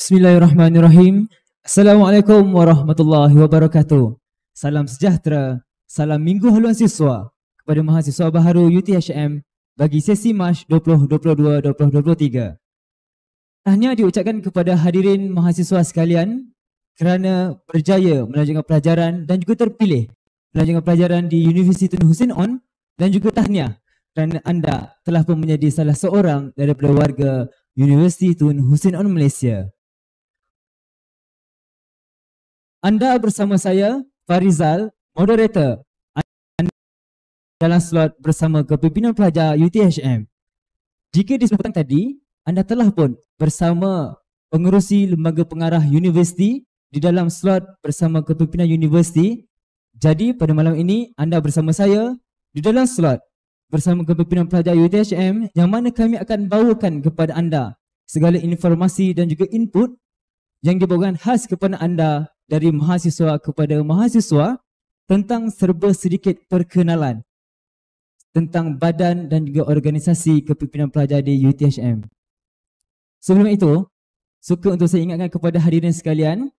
Bismillahirrahmanirrahim. Assalamualaikum warahmatullahi wabarakatuh. Salam sejahtera, salam minggu haluan siswa kepada mahasiswa baharu UTHM bagi sesi Mac 2022-2023. Tahniah diucapkan kepada hadirin mahasiswa sekalian kerana berjaya melanjutkan pelajaran dan juga terpilih melanjutkan pelajaran di Universiti Tun Hussein On, dan juga tahniah kerana anda telah pun menjadi salah seorang daripada warga Universiti Tun Hussein On Malaysia. Anda bersama saya, Farizal, moderator dalam slot bersama kepimpinan pelajar UTHM. Jika di sebelah tadi, anda telah pun bersama pengerusi lembaga pengarah universiti di dalam slot bersama kepimpinan universiti. Jadi pada malam ini anda bersama saya di dalam slot bersama kepimpinan pelajar UTHM, yang mana kami akan bawakan kepada anda segala informasi dan juga input yang dibawakan khas kepada anda dari mahasiswa kepada mahasiswa tentang serba sedikit perkenalan tentang badan dan juga organisasi kepimpinan pelajar di UTHM. Sebelum itu, suka untuk saya ingatkan kepada hadirin sekalian,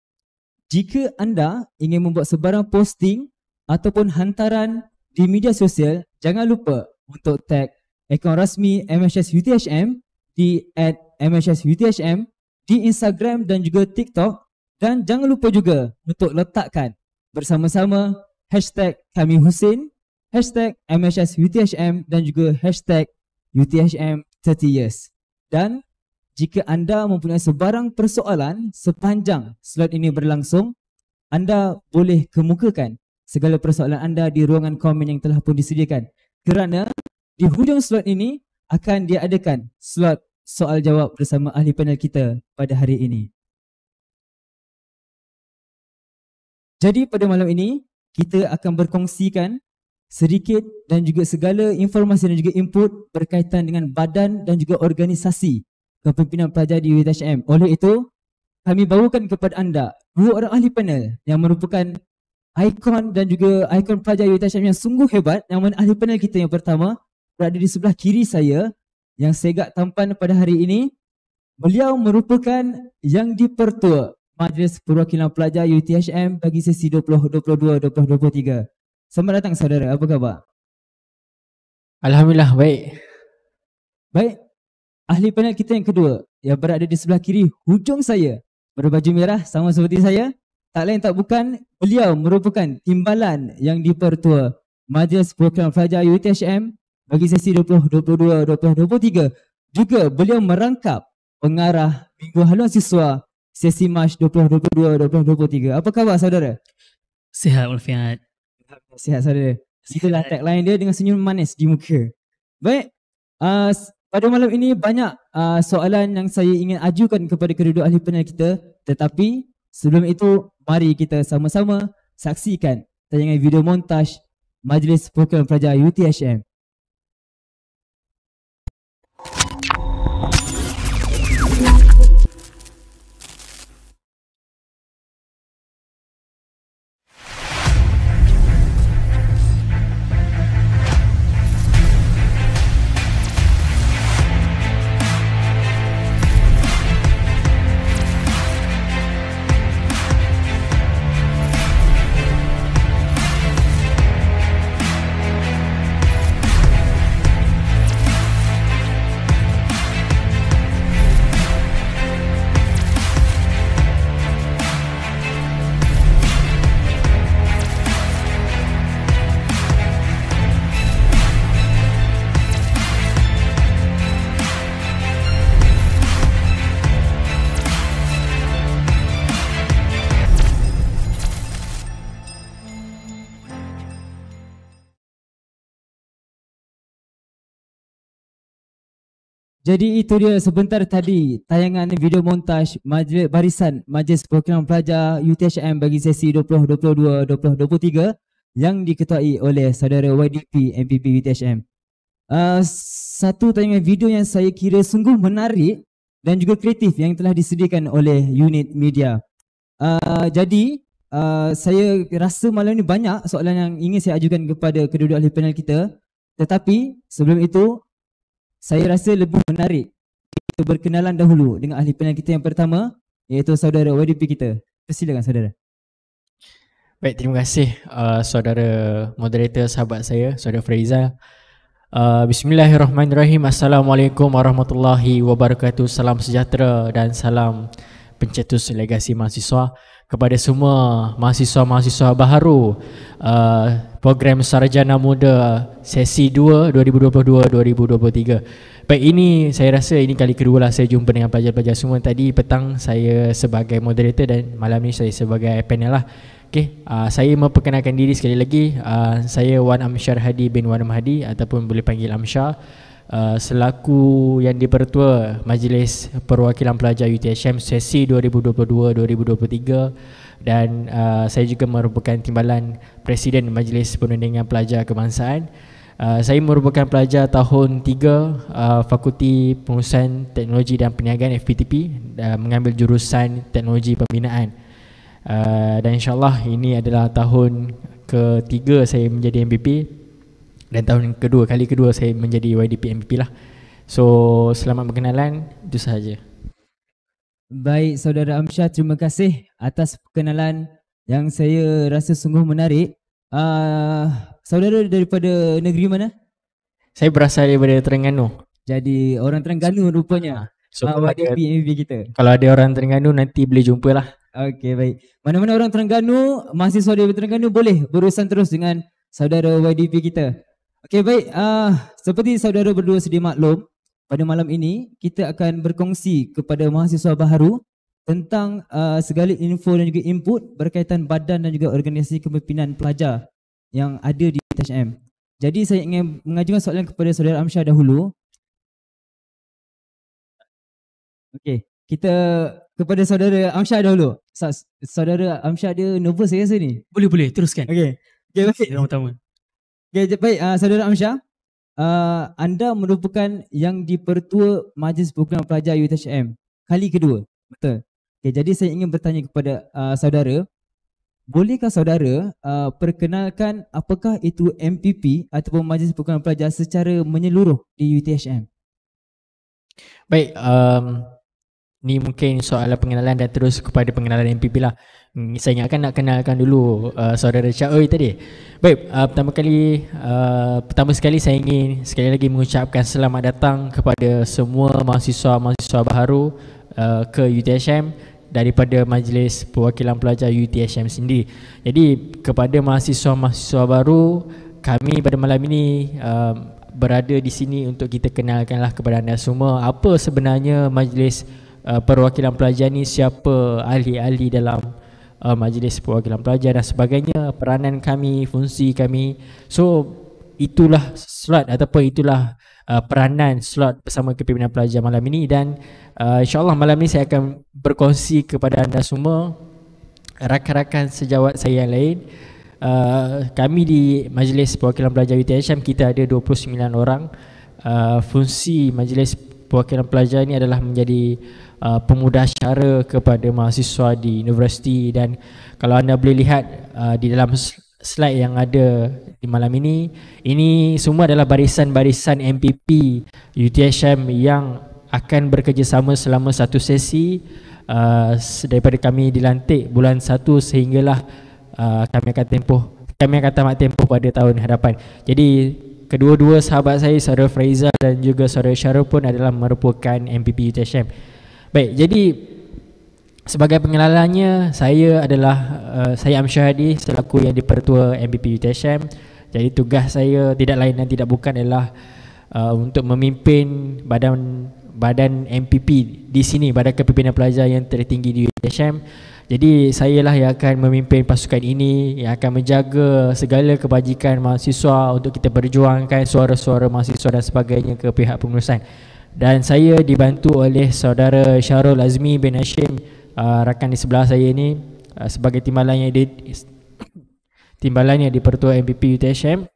jika anda ingin membuat sebarang posting ataupun hantaran di media sosial, jangan lupa untuk tag akaun rasmi MHS UTHM di @MHSUTHM di Instagram dan juga TikTok. Dan jangan lupa juga untuk letakkan bersama-sama hashtag Kami Hussein, hashtag MHS UTHM dan juga hashtag UTHM 30 years. Dan jika anda mempunyai sebarang persoalan sepanjang slot ini berlangsung, anda boleh kemukakan segala persoalan anda di ruangan komen yang telah pun disediakan. Kerana di hujung slot ini akan diadakan slot soal jawab bersama ahli panel kita pada hari ini. Jadi pada malam ini kita akan berkongsikan sedikit dan juga segala informasi dan juga input berkaitan dengan badan dan juga organisasi kepimpinan pelajar di UTHM. Oleh itu, kami bawakan kepada anda dua orang ahli panel yang merupakan ikon dan juga ikon pelajar UTHM yang sungguh hebat. Yang mana ahli panel kita yang pertama berada di sebelah kiri saya yang segak tampan pada hari ini. Beliau merupakan yang dipertua Majlis Perwakilan Pelajar UTHM bagi sesi 2022-2023. Selamat datang saudara, apa khabar? Alhamdulillah, baik. Baik, ahli panel kita yang kedua yang berada di sebelah kiri hujung saya, berbaju merah sama seperti saya. Tak lain tak bukan, beliau merupakan timbalan yang dipertua Majlis Perwakilan Pelajar UTHM bagi sesi 2022-2023. Juga beliau merangkap pengarah Minggu Haluan Siswa sesi Mac 2022-2023. Apa khabar saudara? Sihat walafiat. Sihat saudara. Itulah tagline dia dengan senyum manis di muka. Baik, pada malam ini banyak soalan yang saya ingin ajukan kepada kedua ahli panel kita. Tetapi sebelum itu, mari kita sama-sama saksikan tayangan video montaj Majlis Perwakilan Pelajar UTHM. Jadi itu dia sebentar tadi tayangan video montaj barisan Majlis Perwakilan Pelajar UTHM bagi sesi 2022-2023 yang diketuai oleh saudara YDP MPP UTHM. Satu tayangan video yang saya kira sungguh menarik dan juga kreatif yang telah disediakan oleh unit media. Jadi saya rasa malam ini banyak soalan yang ingin saya ajukan kepada kedua ahli panel kita. Tetapi sebelum itu, saya rasa lebih menarik kita berkenalan dahulu dengan ahli panel kita yang pertama, iaitu saudara YDP kita. Persilakan saudara. Baik, terima kasih saudara moderator, sahabat saya, saudara Farizal. Bismillahirrahmanirrahim. Assalamualaikum warahmatullahi wabarakatuh. Salam sejahtera dan salam pencetus legasi mahasiswa kepada semua mahasiswa-mahasiswa baharu program Sarjana Muda sesi 2 2022-2023. Baik, ini saya rasa ini kali kedua lah saya jumpa dengan pelajar-pelajar semua. Tadi petang saya sebagai moderator dan malam ni saya sebagai panel lah. Okay, saya memperkenalkan diri sekali lagi. Saya Wan Amsyar Hadi bin Wan Hadi ataupun boleh panggil Amsyar, selaku yang dipertua Majlis Perwakilan Pelajar UTHM sesi 2022-2023, dan saya juga merupakan timbalan Presiden Majlis Perundingan Pelajar Kebangsaan. Saya merupakan pelajar tahun 3 Fakulti Pengurusan Teknologi dan Perniagaan FPTP, mengambil jurusan Teknologi Pembinaan. Dan insyaAllah ini adalah tahun ketiga saya menjadi MPP, dan tahun kali kedua saya menjadi YDP MPP lah. So selamat berkenalan, itu sahaja. Baik saudara Amsyar, terima kasih atas perkenalan yang saya rasa sungguh menarik. Saudara daripada negeri mana? Saya berasal daripada Terengganu. Jadi orang Terengganu rupanya. So YDP MPP kita. kalau ada orang Terengganu nanti boleh jumpa lah. Okey, baik. Mana-mana orang Terengganu, mahasiswa dari Terengganu boleh berurusan terus dengan saudara YDP kita. Okey, baik. Seperti saudara berdua sedia maklum, pada malam ini kita akan berkongsi kepada mahasiswa baharu tentang segala info dan juga input berkaitan badan dan juga organisasi kepimpinan pelajar yang ada di UTHM. Jadi saya ingin mengajukan soalan kepada saudara Amsyar dahulu. Okey, kita kepada saudara Amsyar dahulu. Saudara Amsyar dia nervous saya rasa ni. Boleh, teruskan. Okey. Okey, baik. Yang pertama. Okey, baik. Saudara Amsyar, anda merupakan yang dipertua Majlis Perwakilan Pelajar UTHM kali kedua. Betul. Okey, jadi saya ingin bertanya kepada saudara, bolehkah saudara perkenalkan apakah itu MPP ataupun Majlis Perwakilan Pelajar secara menyeluruh di UTHM? Baik, ni mungkin soalan pengenalan dan terus kepada pengenalan MPP lah. Saya ingatkan nak kenalkan dulu saudara Syaoi tadi. Baik, pertama sekali saya ingin sekali lagi mengucapkan selamat datang kepada semua mahasiswa-mahasiswa baharu ke UTHM daripada Majlis Perwakilan Pelajar UTHM sendiri. Jadi kepada mahasiswa-mahasiswa baru, kami pada malam ini berada di sini untuk kita kenalkanlah kepada anda semua apa sebenarnya Majlis Perwakilan Pelajar ni, siapa ahli-ahli dalam Majlis Perwakilan Pelajar dan sebagainya, peranan kami, fungsi kami. So itulah slot ataupun itulah peranan slot bersama kepimpinan pelajar malam ini, dan insyaAllah malam ini saya akan berkongsi kepada anda semua rakan-rakan sejawat saya yang lain. Kami di Majlis Perwakilan Pelajar UTHM kita ada 29 orang. Fungsi Majlis Perwakilan Pelajar ini adalah menjadi pemudah cara kepada mahasiswa di universiti, dan kalau anda boleh lihat di dalam slide yang ada di malam ini semua adalah barisan-barisan MPP UTHM yang akan bekerjasama selama satu sesi daripada kami dilantik bulan 1 sehinggalah kami akan tamat tempoh pada tahun hadapan. Jadi kedua-dua sahabat saya, saudara Farizal dan juga saudara Syarul pun adalah merupakan MPP UTHM. Baik, jadi sebagai pengenalannya, saya adalah saya Amsyar Hadi selaku yang dipertua MPP UTHM. Jadi tugas saya tidak lain dan tidak bukan adalah untuk memimpin badan MPP di sini, Badan Kepimpinan Pelajar yang tertinggi di UTHM. Jadi saya lah yang akan memimpin pasukan ini, yang akan menjaga segala kebajikan mahasiswa untuk kita berjuangkan suara-suara mahasiswa dan sebagainya ke pihak pengurusan. Dan saya dibantu oleh saudara Syarul Azmi bin Hashim, rakan di sebelah saya ini, sebagai timbalannya di Pertua MPP UTHM.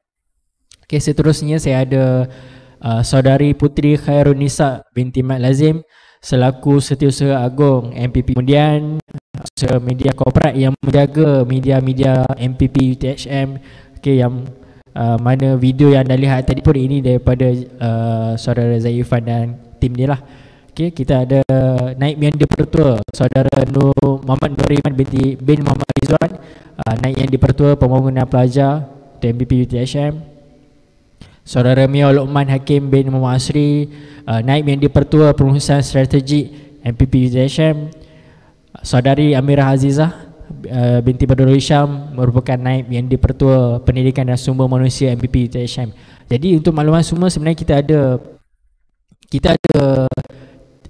Okay, seterusnya saya ada saudari Putri Khairun Nisa binti Mat Lazim selaku Setiausaha Agong MPP. Kemudian media korporat yang menjaga media-media MPP UTHM, okay, yang mana video yang anda lihat tadi pun ini daripada saudara Zaifan dan tim dia lah. Okay, kita ada Naib yang dipertua Saudara Muhammad Nur Iman bin Muhammad Rizwan, Naib yang dipertua Pembangunan Pelajar TMPP UTHM. Saudara Mia Luqman Hakim bin Muhammad Asri, Naib yang dipertua Pengurusan Strategik MPP UTHM. Saudari Amirah Azizah binti Badrul Hisham merupakan Naib yang dipertua Pendidikan dan Sumber Manusia MPP UTHM. Jadi untuk makluman semua, sebenarnya kita ada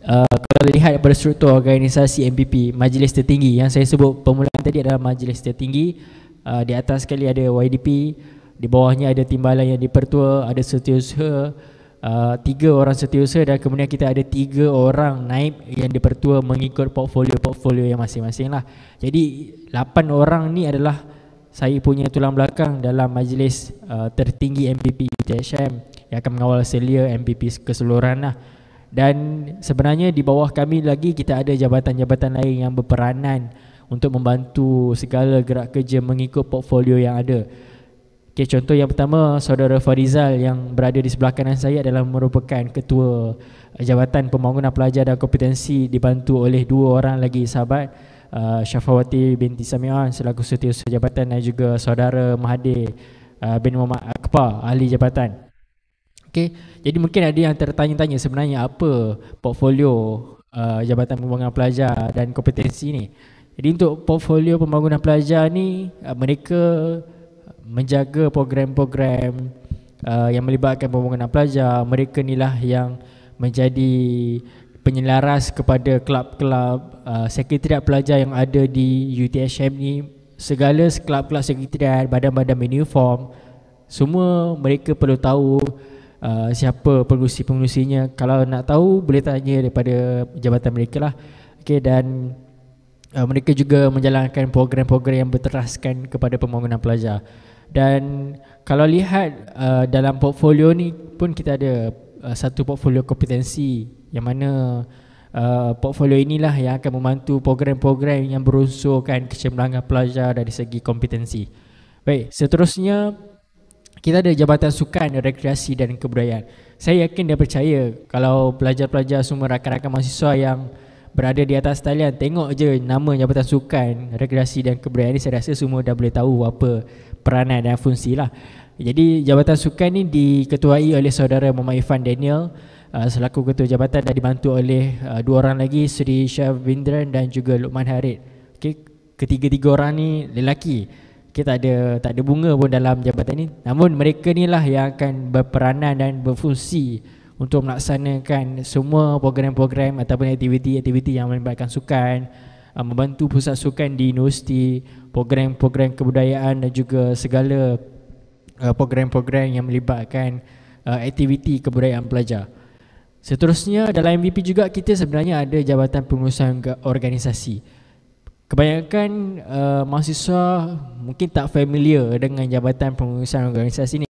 kalau lihat pada struktur organisasi MPP, majlis tertinggi yang saya sebut permulaan tadi adalah majlis tertinggi. Di atas sekali ada YDP, di bawahnya ada timbalan yang dipertua, ada setiausaha, 3 orang setiausaha, dan kemudian kita ada 3 orang naib yang dipertua mengikut portfolio yang masing-masing lah. Jadi 8 orang ni adalah saya punya tulang belakang dalam majlis tertinggi MPP UTHM yang akan mengawal selia MPP keseluruhan lah. Dan sebenarnya di bawah kami lagi kita ada jabatan-jabatan lain yang berperanan untuk membantu segala gerak kerja mengikut portfolio yang ada. Okay, contoh yang pertama, Saudara Farizal yang berada di sebelah kanan saya adalah merupakan Ketua Jabatan Pembangunan Pelajar dan Kompetensi, dibantu oleh 2 orang lagi sahabat, Syafawati binti Sami'an selaku Setiausaha Jabatan, dan juga Saudara Mahathir bin Muhammad Akbar, Ahli Jabatan. Okay, jadi mungkin ada yang tertanya-tanya sebenarnya apa portfolio Jabatan Pembangunan Pelajar dan Kompetensi ni. Jadi untuk portfolio Pembangunan Pelajar ni, mereka menjaga program-program yang melibatkan pembangunan pelajar. Mereka inilah yang menjadi penyelaras kepada kelab-kelab sekretariat pelajar yang ada di UTHM ni. Segala kelab-kelab sekretariat, badan-badan uniform, semua mereka perlu tahu siapa pengurusi-pengurusinya. Kalau nak tahu boleh tanya daripada jabatan mereka lah. Okay, dan mereka juga menjalankan program-program yang berteraskan kepada pembangunan pelajar. Dan kalau lihat dalam portfolio ni pun kita ada satu portfolio kompetensi, yang mana portfolio inilah yang akan membantu program-program yang berunsurkan kecemerlangan pelajar dari segi kompetensi. Baik, seterusnya kita ada Jabatan Sukan, Rekreasi dan Kebudayaan. Saya yakin dan percaya kalau pelajar-pelajar semua, rakan-rakan mahasiswa yang berada di atas talian, tengok je nama Jabatan Sukan, Rekreasi dan Kebudayaan ni, saya rasa semua dah boleh tahu apa peranan dan fungsi lah. Jadi Jabatan Sukan ni diketuai oleh Saudara Muhammad Irfan Daniel selaku Ketua Jabatan, dan dibantu oleh 2 orang lagi, Sri Syavindran dan juga Luqman Harid. Okay, ketiga-tiga orang ni lelaki. Kita tak ada bunga pun dalam jabatan ni, namun mereka ni lah yang akan berperanan dan berfungsi untuk melaksanakan semua program-program ataupun aktiviti-aktiviti yang melibatkan sukan, membantu pusat sukan di universiti, program-program kebudayaan dan juga segala program-program yang melibatkan aktiviti kebudayaan pelajar. Seterusnya dalam MVP juga kita sebenarnya ada Jabatan Pengurusan Organisasi. Kebanyakan mahasiswa mungkin tak familiar dengan Jabatan Pengurusan Organisasi ni,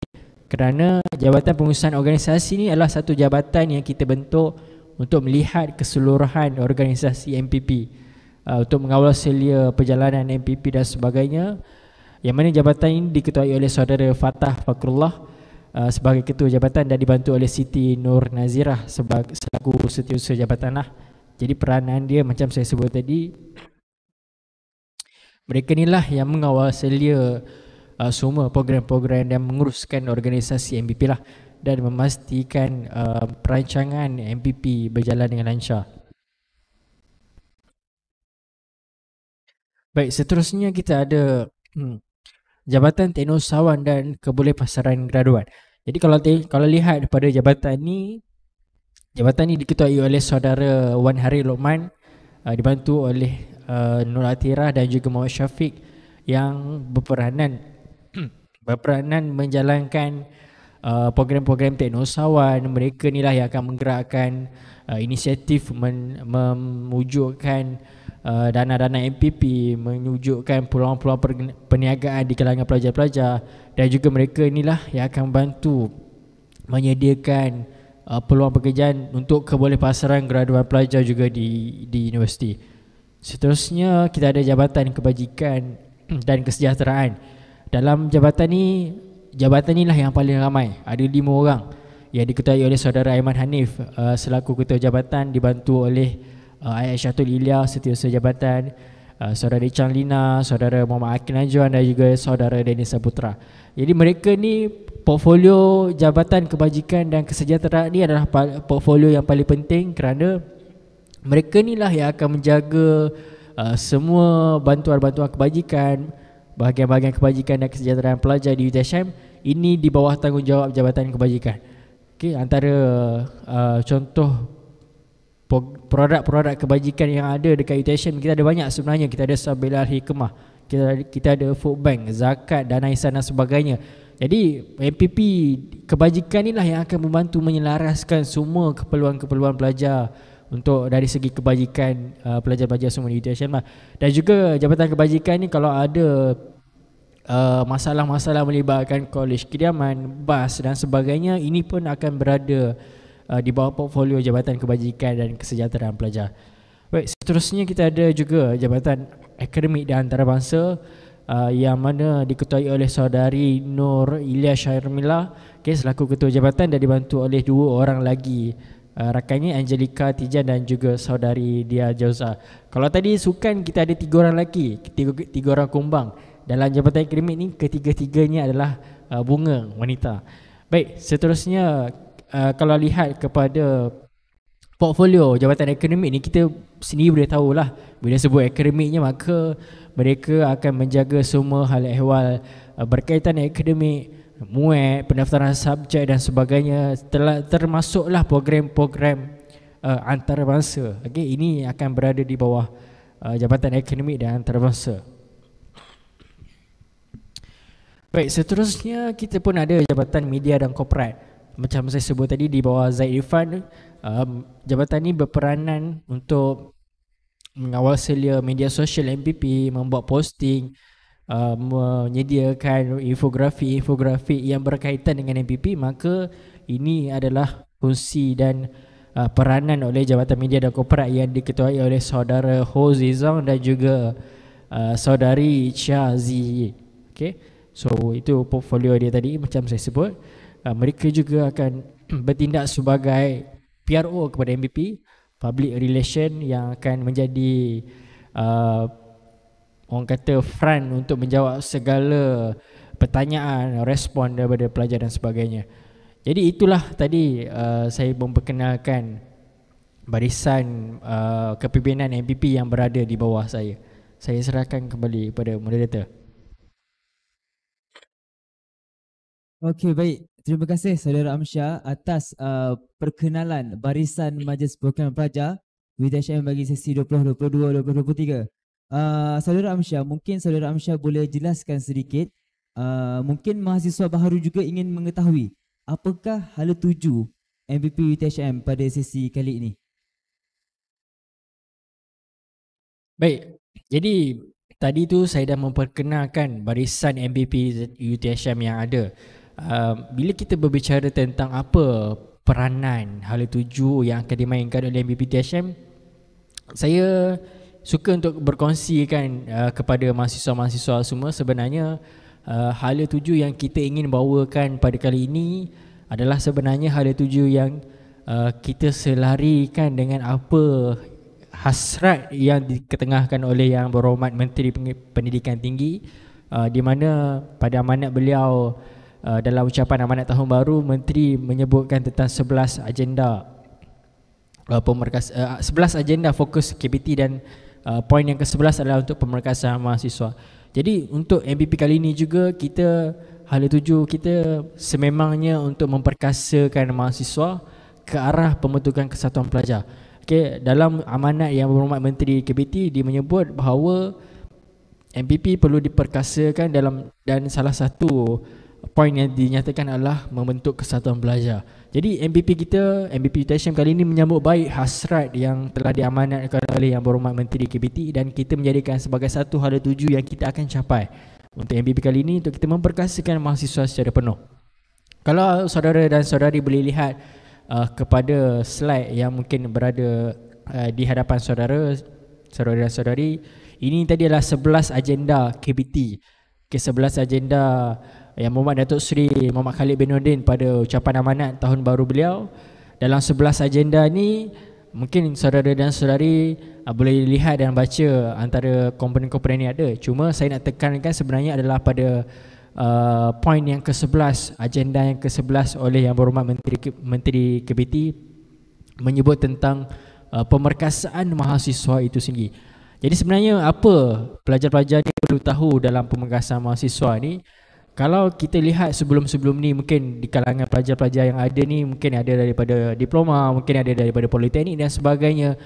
kerana Jabatan Pengurusan Organisasi ni adalah satu jabatan yang kita bentuk untuk melihat keseluruhan organisasi MPP, untuk mengawal selia perjalanan MPP dan sebagainya, yang mana jabatan ini diketuai oleh Saudara Fatah Fakrullah sebagai Ketua Jabatan, dan dibantu oleh Siti Nur Nazirah selaku Setiausaha Jabatan lah. Jadi peranan dia macam saya sebut tadi, mereka inilah yang mengawal selia semua program-program dan menguruskan organisasi MPP lah, dan memastikan perancangan MPP berjalan dengan lancar. Baik, seterusnya kita ada Jabatan Teknologi Usahawan dan Kebolehpasaran Graduan. Jadi kalau lihat pada jabatan ni diketuai oleh Saudara Wan Hari Luqman, dibantu oleh Nur Atirah dan juga Muhammad Syafiq, yang berperanan menjalankan program-program teknologi usahawan. Mereka inilah yang akan menggerakkan inisiatif memwujudkan dana-dana MPP, menunjukkan peluang-peluang perniagaan di kalangan pelajar-pelajar, dan juga mereka inilah yang akan membantu menyediakan peluang pekerjaan untuk kebolehpasaran graduan pelajar juga di universiti. Seterusnya kita ada Jabatan Kebajikan dan Kesejahteraan. Dalam jabatan ni lah yang paling ramai, ada 5 orang. yang diketuai oleh saudara Aiman Hanif selaku ketua jabatan, dibantu oleh Aisyah Ilya setiausaha jabatan, saudara Chang Lina, saudara Muhammad Akil Najwan dan juga saudara Dennis Saputra. Jadi mereka ni portfolio Jabatan Kebajikan dan Kesejahteraan ni adalah portfolio yang paling penting kerana mereka ni lah yang akan menjaga semua bantuan-bantuan kebajikan, bahagian-bahagian kebajikan dan kesejahteraan pelajar di UTHM ini di bawah tanggungjawab Jabatan Kebajikan. Okay, antara contoh produk-produk kebajikan yang ada dekat UTHM, kita ada banyak sebenarnya. Kita ada Sabilah Hikmah, kita ada food bank, zakat, dana ihsan dan sebagainya. Jadi MPP kebajikan inilah yang akan membantu menyelaraskan semua keperluan-keperluan pelajar untuk dari segi kebajikan pelajar-pelajar semua di UTHM lah. Dan juga Jabatan Kebajikan ni kalau ada masalah-masalah melibatkan kolej kediaman, bas dan sebagainya, ini pun akan berada di bawah portfolio Jabatan Kebajikan dan Kesejahteraan Pelajar. Baik, seterusnya kita ada juga Jabatan Akademik dan Antarabangsa yang mana diketuai oleh saudari Nur Ilya Syairmila, selaku ketua jabatan, dan dibantu oleh 2 orang lagi rakannya, Angelica Tijan dan juga saudari Dia Jauza. Kalau tadi sukan kita ada 3 orang lelaki, 3 orang kumbang. Dalam Jabatan Akademik ni ketiga-tiganya adalah bunga wanita. Baik, seterusnya kalau lihat kepada portfolio Jabatan Akademik ni, kita sendiri boleh tahulah bila sebut akademiknya maka mereka akan menjaga semua hal ehwal berkaitan akademik, muat, pendaftaran subjek dan sebagainya, termasuklah program-program antarabangsa. Okey, ini akan berada di bawah Jabatan Akademik dan Antarabangsa. Baik, seterusnya kita pun ada Jabatan Media dan Korporat. Macam saya sebut tadi di bawah Zaid Irfan, jabatan ini berperanan untuk mengawal selia media sosial MPP, membuat posting, menyediakan infografi yang berkaitan dengan MPP. Maka ini adalah fungsi dan peranan oleh Jabatan Media dan Korporat yang diketuai oleh saudara Ho Zizong dan juga saudari Chia Zi. Okay, so itu portfolio dia tadi macam saya sebut. Mereka juga akan bertindak sebagai PRO kepada MPP, Public Relation, yang akan menjadi orang kata front untuk menjawab segala pertanyaan, respon daripada pelajar dan sebagainya. Jadi itulah tadi saya memperkenalkan barisan kepimpinan MPP yang berada di bawah saya. Saya serahkan kembali kepada moderator. Okey, baik. Terima kasih saudara Amsyah atas perkenalan barisan Majlis Perwakilan Pelajar UTHM bagi sesi 2022-2023. Saudara Amsyah, mungkin saudara Amsyah boleh jelaskan sedikit, mungkin mahasiswa baharu juga ingin mengetahui apakah hala tuju MPP UTHM pada sesi kali ini. Baik, jadi tadi tu saya dah memperkenalkan barisan MPP UTHM yang ada. Bila kita berbicara tentang apa peranan hala tuju yang akan dimainkan oleh MPP UTHM, saya suka untuk berkongsikan kepada mahasiswa-mahasiswa semua. Sebenarnya hala tuju yang kita ingin bawakan pada kali ini adalah sebenarnya hala tuju yang kita selarikan dengan apa hasrat yang diketengahkan oleh Yang Berhormat Menteri Pendidikan Tinggi, di mana pada amanat beliau dalam ucapan amanat tahun baru, Menteri menyebutkan tentang 11 agenda 11 agenda fokus KBT, dan poin yang ke-11 adalah untuk pemerkasaan mahasiswa. Jadi untuk MPP kali ini juga kita hala tuju kita sememangnya untuk memperkasakan mahasiswa ke arah pembentukan kesatuan pelajar. Okay, dalam amanat Yang Berhormat Menteri KBT dia menyebut bahawa MPP perlu diperkasakan dan salah satu poin yang dinyatakan adalah membentuk kesatuan pelajar. Jadi MPP UTHM kali ini menyambut baik hasrat yang telah diamanatkan oleh Yang Berhormat Menteri KBT, dan kita menjadikan sebagai satu hala tuju yang kita akan capai untuk MPP kali ini, untuk kita memperkasakan mahasiswa secara penuh. Kalau saudara dan saudari boleh lihat kepada slide yang mungkin berada di hadapan saudara dan saudari, ini tadi adalah 11 agenda KBT. 11 agenda Yang Muhammad Datuk Seri Muhammad Khalid bin Nordin pada ucapan amanat tahun baru beliau. Dalam 11 agenda ni mungkin saudara dan saudari boleh lihat dan baca antara komponen-komponen yang ada. Cuma saya nak tekankan sebenarnya adalah pada poin yang ke-11, agenda yang ke-11 oleh Yang Berhormat Menteri KBT menyebut tentang pemerkasaan mahasiswa itu sendiri. Jadi sebenarnya apa pelajar-pelajar ni perlu tahu dalam pemerkasaan mahasiswa ni? Kalau kita lihat sebelum-sebelum ni, mungkin di kalangan pelajar-pelajar yang ada ni mungkin ada daripada diploma, mungkin ada daripada politeknik dan sebagainya.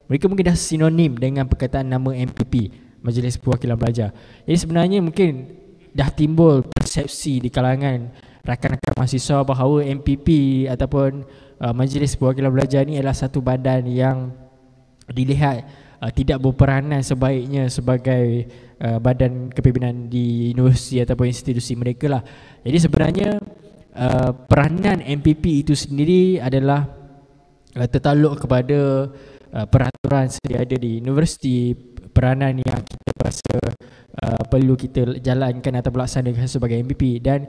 Mereka mungkin dah sinonim dengan perkataan nama MPP, Majlis Perwakilan Pelajar. Jadi sebenarnya mungkin dah timbul persepsi di kalangan rakan-rakan mahasiswa bahawa MPP ataupun Majlis Perwakilan Pelajar ni adalah satu badan yang dilihat tidak berperanan sebaiknya sebagai badan kepimpinan di universiti ataupun institusi mereka lah. Jadi sebenarnya peranan MPP itu sendiri adalah tertakluk kepada peraturan sedia ada di universiti, peranan yang kita rasa perlu kita jalankan atau laksanakan sebagai MPP, dan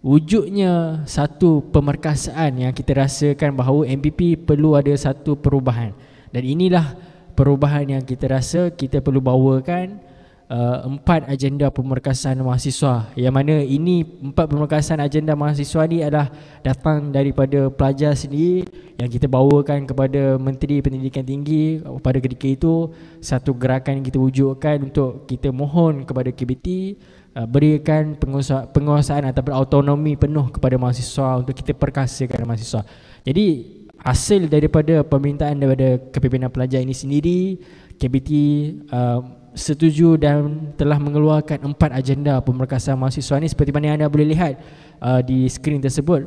wujudnya satu pemerkasaan yang kita rasakan bahawa MPP perlu ada satu perubahan. Dan inilah perubahan yang kita rasa kita perlu bawakan 4 agenda pemerkasaan mahasiswa, yang mana ini 4 pemerkasaan agenda mahasiswa ni adalah datang daripada pelajar sendiri yang kita bawakan kepada Menteri Pendidikan Tinggi. Pada ketika itu satu gerakan yang kita wujudkan untuk kita mohon kepada KBT berikan penguasaan ataupun autonomi penuh kepada mahasiswa untuk kita perkasakan mahasiswa. Jadi hasil daripada permintaan daripada kepimpinan pelajar ini sendiri, KBT setuju dan telah mengeluarkan 4 agenda pemerkasaan mahasiswa ni seperti mana anda boleh lihat di skrin tersebut.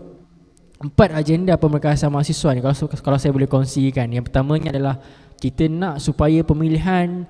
4 agenda pemerkasaan mahasiswa ni kalau saya boleh kongsikan, yang pertamanya adalah kita nak supaya pemilihan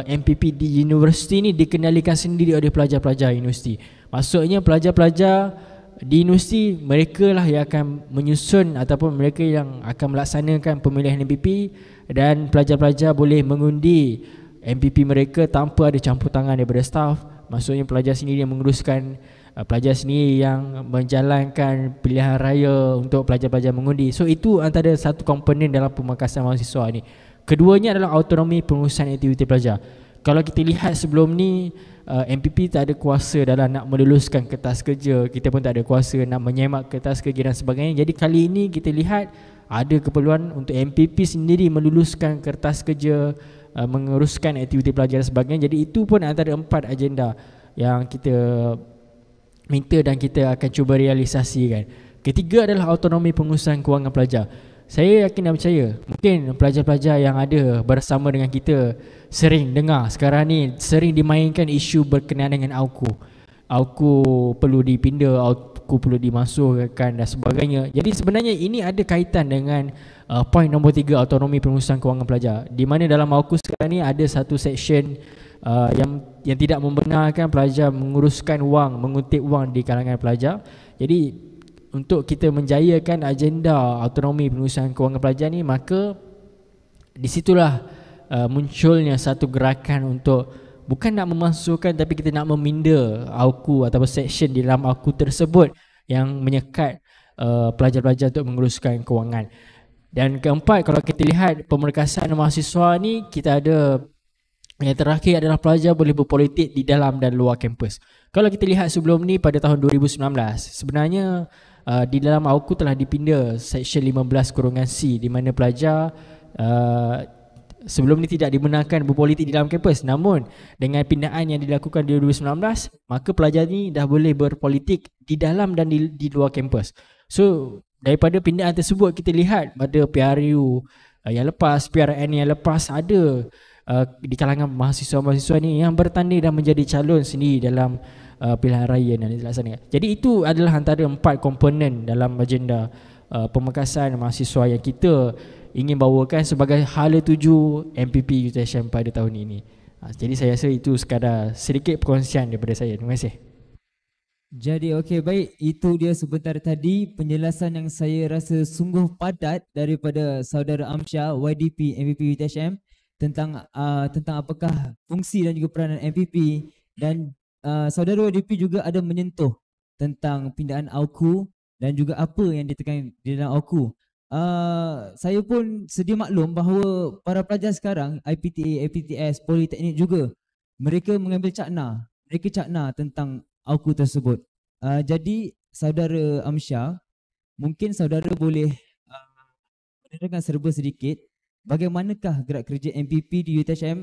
MPP di universiti ni dikendalikan sendiri oleh pelajar-pelajar universiti. Maksudnya pelajar-pelajar di universiti mereka lah yang akan menyusun ataupun mereka yang akan melaksanakan pemilihan MPP, dan pelajar-pelajar boleh mengundi MPP mereka tanpa ada campur tangan daripada staf. Maksudnya pelajar sendiri yang menguruskan, pelajar sendiri yang menjalankan pilihan raya untuk pelajar-pelajar mengundi. So itu antara satu komponen dalam pemerkasaan mahasiswa ni. Keduanya adalah autonomi pengurusan aktiviti pelajar. Kalau kita lihat sebelum ni, MPP tak ada kuasa dalam nak meluluskan kertas kerja, kita pun tak ada kuasa nak menyemak kertas kerja dan sebagainya. Jadi kali ini kita lihat ada keperluan untuk MPP sendiri meluluskan kertas kerja, menguruskan aktiviti pelajar dan sebagainya. Jadi itu pun antara 4 agenda yang kita minta dan kita akan cuba realisasikan. Ketiga adalah autonomi pengurusan kewangan pelajar. Saya yakin dan percaya mungkin pelajar-pelajar yang ada bersama dengan kita sering dengar sekarang ni sering dimainkan isu berkenaan dengan AUKU. AUKU perlu dipindah, AUKU perlu dimasukkan dan sebagainya. Jadi sebenarnya ini ada kaitan dengan poin nombor 3, autonomi pengurusan kewangan pelajar, di mana dalam AUKU sekarang ni ada satu section yang tidak membenarkan pelajar menguruskan wang, mengutip wang di kalangan pelajar. Jadi untuk kita menjayakan agenda autonomi pengurusan kewangan pelajar ni, maka disitulah munculnya satu gerakan untuk bukan nak memasukkan, tapi kita nak meminda AUKU atau section di dalam AUKU tersebut yang menyekat pelajar-pelajar untuk menguruskan kewangan. Dan keempat, kalau kita lihat pemerkasaan mahasiswa ni, kita ada yang terakhir adalah pelajar boleh berpolitik di dalam dan luar kampus. Kalau kita lihat sebelum ni pada tahun 2019, sebenarnya di dalam AUKU telah dipinda section 15-C, di mana pelajar sebelum ni tidak dibenarkan berpolitik di dalam kampus. Namun dengan pindaan yang dilakukan di 2019, maka pelajar ni dah boleh berpolitik di dalam dan di luar kampus. So daripada pindaan tersebut kita lihat pada PRU yang lepas, PRN yang lepas, ada di kalangan mahasiswa-mahasiswa ni yang bertanding dan menjadi calon sendiri dalam pilihan raya yang dilaksanakan. Jadi itu adalah antara 4 komponen dalam agenda pemerkasaan mahasiswa yang kita ingin bawakan sebagai hala tuju MPP UTHM pada tahun ini. Jadi saya rasa itu sekadar sedikit perkongsian daripada saya. Terima kasih. Jadi okey, baik, itu dia sebentar tadi penjelasan yang saya rasa sungguh padat daripada saudara Amsyah YDP MPP UTHM tentang apakah fungsi dan juga peranan MPP, dan saudara YDP juga ada menyentuh tentang pindaan AUKU dan juga apa yang ditekan di dalam AUKU. Saya pun sedia maklum bahawa para pelajar sekarang IPTA, APTS, Politeknik juga mereka mengambil cakna. Mereka cakna tentang AUKU tersebut. Jadi saudara Amsyar, mungkin saudara boleh menerangkan serba sedikit bagaimanakah gerak kerja MPP di UiTHM,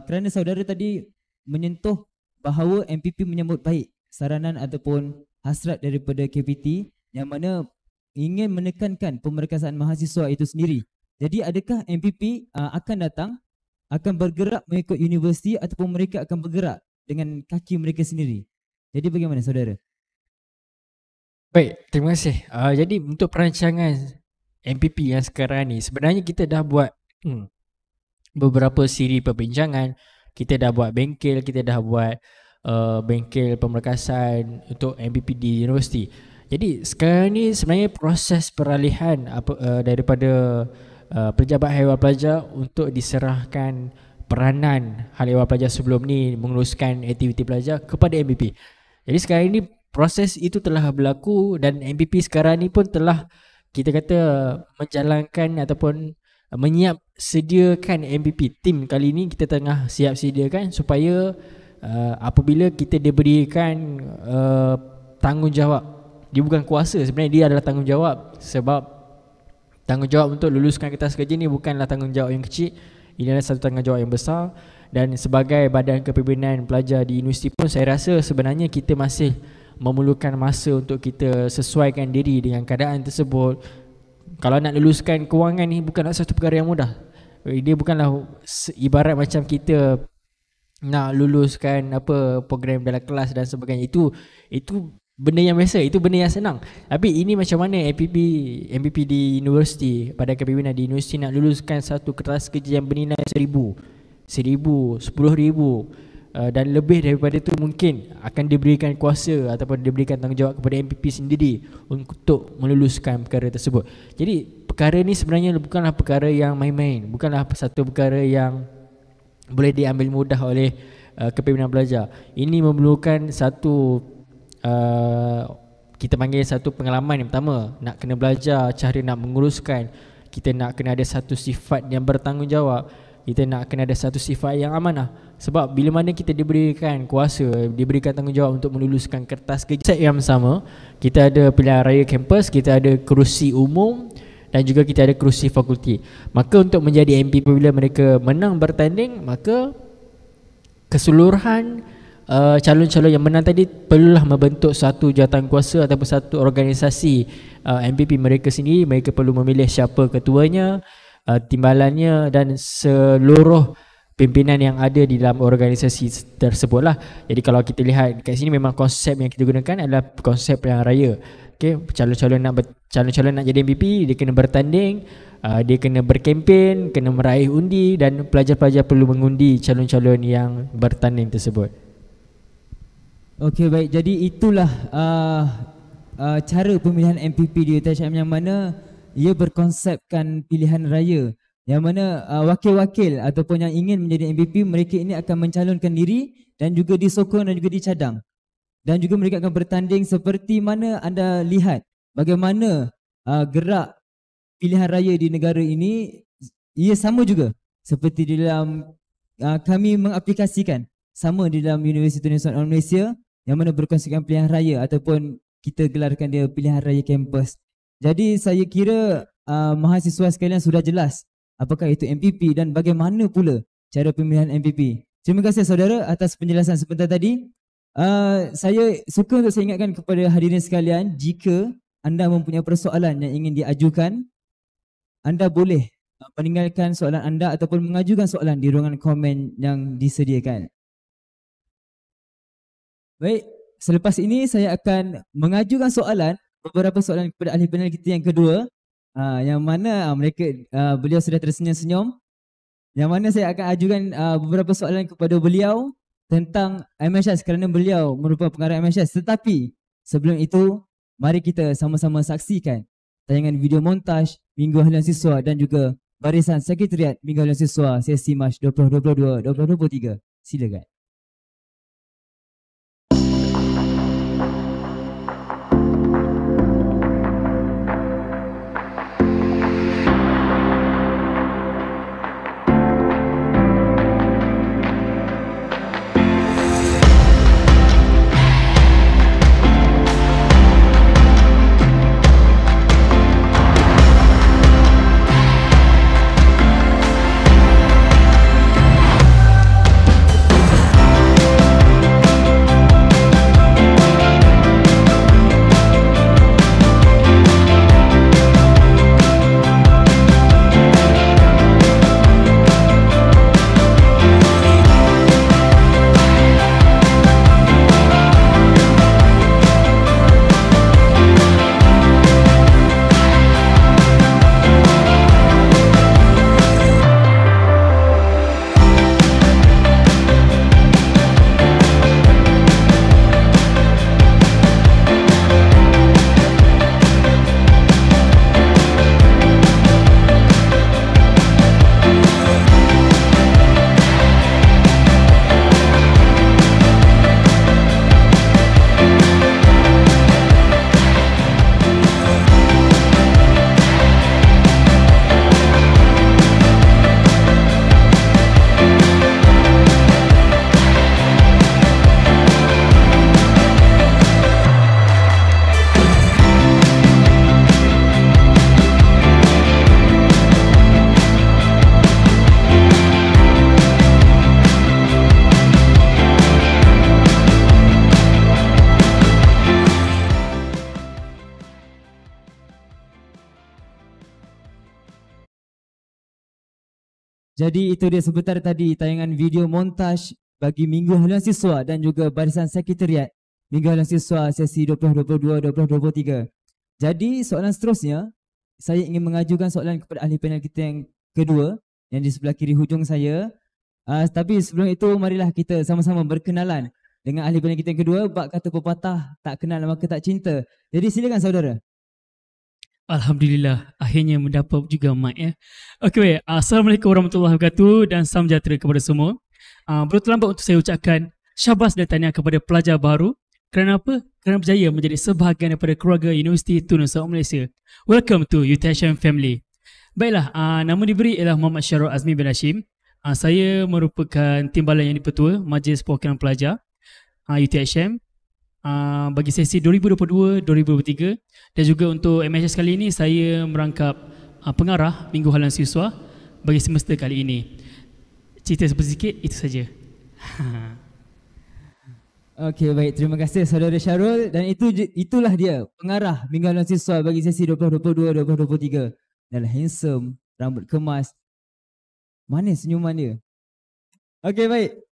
kerana saudara tadi menyentuh bahawa MPP menyambut baik saranan ataupun hasrat daripada KPT yang mana ingin menekankan pemerkasaan mahasiswa itu sendiri. Jadi adakah MPP akan datang, akan bergerak mengikut universiti ataupun mereka akan bergerak dengan kaki mereka sendiri? Jadi bagaimana saudara? Baik, terima kasih. Jadi untuk perancangan MPP yang sekarang ni, sebenarnya kita dah buat beberapa siri perbincangan. Kita dah buat bengkel, kita dah buat bengkel pemerkasaan untuk MPP di universiti. Jadi sekarang ni sebenarnya proses peralihan daripada pejabat hal ehwal pelajar untuk diserahkan peranan hal ehwal pelajar sebelum ni menguruskan aktiviti pelajar kepada MPP. Jadi sekarang ini proses itu telah berlaku dan MPP sekarang ni pun telah kita kata menjalankan ataupun menyiap sediakan MPP. Tim kali ni kita tengah siap sediakan supaya apabila kita diberikan tanggungjawab, dia bukan kuasa, sebenarnya dia adalah tanggungjawab. Sebab tanggungjawab untuk luluskan kertas kerja ni bukanlah tanggungjawab yang kecil, ini adalah satu tanggungjawab yang besar. Dan sebagai badan kepimpinan pelajar di universiti pun saya rasa sebenarnya kita masih memerlukan masa untuk kita sesuaikan diri dengan keadaan tersebut. Kalau nak luluskan kewangan ni bukanlah satu perkara yang mudah. Dia bukanlah ibarat macam kita nak luluskan program dalam kelas dan sebagainya. Itu benda yang biasa, itu benda yang senang. Tapi ini macam mana MPP di universiti, pada kepimpinan di universiti nak luluskan satu kertas kerja yang bernilai 1,000, 10,000 dan lebih daripada itu mungkin akan diberikan kuasa ataupun diberikan tanggungjawab kepada MPP sendiri untuk meluluskan perkara tersebut. Jadi perkara ni sebenarnya bukanlah perkara yang main-main, bukanlah satu perkara yang boleh diambil mudah oleh kepimpinan pelajar. Ini memerlukan satu kita panggil satu pengalaman. Yang pertama, nak kena belajar cara nak menguruskan. Kita nak kena ada satu sifat yang bertanggungjawab. Kita nak kena ada satu sifat yang amanah. Sebab bila mana kita diberikan kuasa, diberikan tanggungjawab untuk meluluskan kertas kerja yang sama, kita ada pilihan raya kampus, kita ada kerusi umum dan juga kita ada kerusi fakulti. Maka untuk menjadi MPP bila mereka menang bertanding, maka keseluruhan calon-calon yang menang tadi perlulah membentuk satu jawatankuasa ataupun satu organisasi MPP mereka sendiri. Mereka perlu memilih siapa ketuanya, timbalannya dan seluruh pimpinan yang ada di dalam organisasi tersebut lah. Jadi kalau kita lihat kat sini memang konsep yang kita gunakan adalah konsep pilihan raya. Okay, calon-calon nak jadi MPP, dia kena bertanding, dia kena berkempen, kena meraih undi dan pelajar-pelajar perlu mengundi calon-calon yang bertanding tersebut. Okey, baik. Jadi itulah cara pemilihan MPP di UiTHM yang mana ia berkonsepkan pilihan raya, yang mana wakil-wakil ataupun yang ingin menjadi MPP mereka ini akan mencalonkan diri dan juga disokong dan juga dicadang. Dan juga mereka akan bertanding seperti mana anda lihat bagaimana gerak pilihan raya di negara ini. Ia sama juga seperti di dalam kami mengaplikasikan sama di dalam Universiti Nasional Malaysia yang mana berkonsepkan pilihan raya ataupun kita gelarkan dia pilihan raya kampus. Jadi saya kira mahasiswa sekalian sudah jelas apakah itu MPP dan bagaimana pula cara pemilihan MPP. Terima kasih saudara atas penjelasan sebentar tadi. Saya suka untuk saya ingatkan kepada hadirin sekalian, jika anda mempunyai persoalan yang ingin diajukan, anda boleh meninggalkan soalan anda ataupun mengajukan soalan di ruangan komen yang disediakan. Baik, selepas ini saya akan mengajukan soalan, beberapa soalan kepada ahli panel kita yang kedua, yang mana beliau sudah tersenyum-senyum, yang mana saya akan ajukan beberapa soalan kepada beliau tentang MHS kerana beliau merupakan pengarah MHS. Tetapi sebelum itu, mari kita sama-sama saksikan tayangan video montaj Minggu Harian Siswa dan juga barisan Sekretariat Minggu Harian Siswa sesi Mac 2022-2023. Silakan. Jadi itu dia sebentar tadi tayangan video montaj bagi Minggu Haluan Siswa dan juga Barisan Sekretariat Minggu Haluan Siswa sesi 2022-2023. Jadi soalan seterusnya, saya ingin mengajukan soalan kepada ahli panel kita yang kedua yang di sebelah kiri hujung saya. Tapi sebelum itu marilah kita sama-sama berkenalan dengan ahli panel kita yang kedua. Bab kata pepatah, tak kenal maka tak cinta. Jadi silakan saudara. Alhamdulillah, akhirnya mendapat juga mic ya. Okey, Assalamualaikum warahmatullahi wabarakatuh dan salam sejahtera kepada semua. Belum terlambat untuk saya ucapkan syabas dan tahniah kepada pelajar baru. Kerana apa? Kerana berjaya menjadi sebahagian daripada keluarga Universiti Tun Nusantara Malaysia. Welcome to UTHM family. Baiklah, nama diberi ialah Muhammad Syarul Azmi bin Hashim. Saya merupakan timbalan yang dipertua Majlis Perwakilan Pelajar UTHM. Bagi sesi 2022-2023 dan juga untuk MHS kali ini saya merangkap pengarah Minggu Haluan Siswa bagi semester kali ini. Cerita sedikit itu saja. Okey, baik, terima kasih saudara Syarul dan itulah dia pengarah Minggu Haluan Siswa bagi sesi 2022-2023. Dan handsome, rambut kemas. Manis senyuman dia. Okey, baik.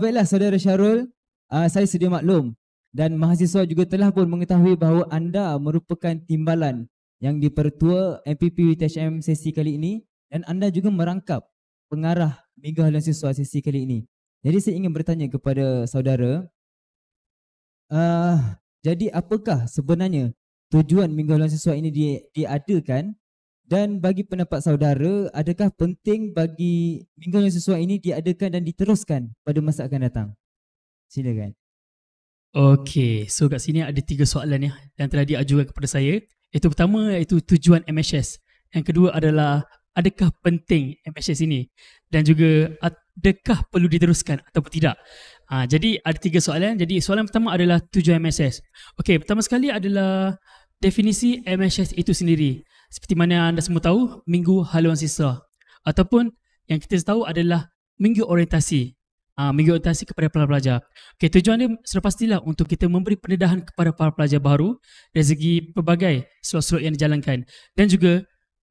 Baiklah saudara Syarul, saya sedia maklum dan mahasiswa juga telah pun mengetahui bahawa anda merupakan timbalan yang dipertua MPP UTHM sesi kali ini dan anda juga merangkap pengarah Minggu Haluan Siswa sesi kali ini. Jadi saya ingin bertanya kepada saudara, jadi apakah sebenarnya tujuan Minggu Haluan Siswa ini diadakan dan bagi pendapat saudara, adakah penting bagi Minggu Haluan Siswa ini diadakan dan diteruskan pada masa akan datang? Silakan. Okey, so kat sini ada 3 soalan yang telah diajukan kepada saya. Itu pertama iaitu tujuan MHS. Yang kedua adalah adakah penting MHS ini dan juga adakah perlu diteruskan ataupun tidak. Jadi ada 3 soalan. Jadi soalan pertama adalah tujuan MHS. Okey, pertama sekali adalah definisi MHS itu sendiri. Seperti mana anda semua tahu, Minggu Haluan Siswa ataupun yang kita tahu adalah Minggu Orientasi. Minggu orientasi kepada para pelajar. Okay, tujuan dia sudah pastilah untuk kita memberi pendedahan kepada para pelajar baru dari segi pelbagai slot-slot yang dijalankan. Dan juga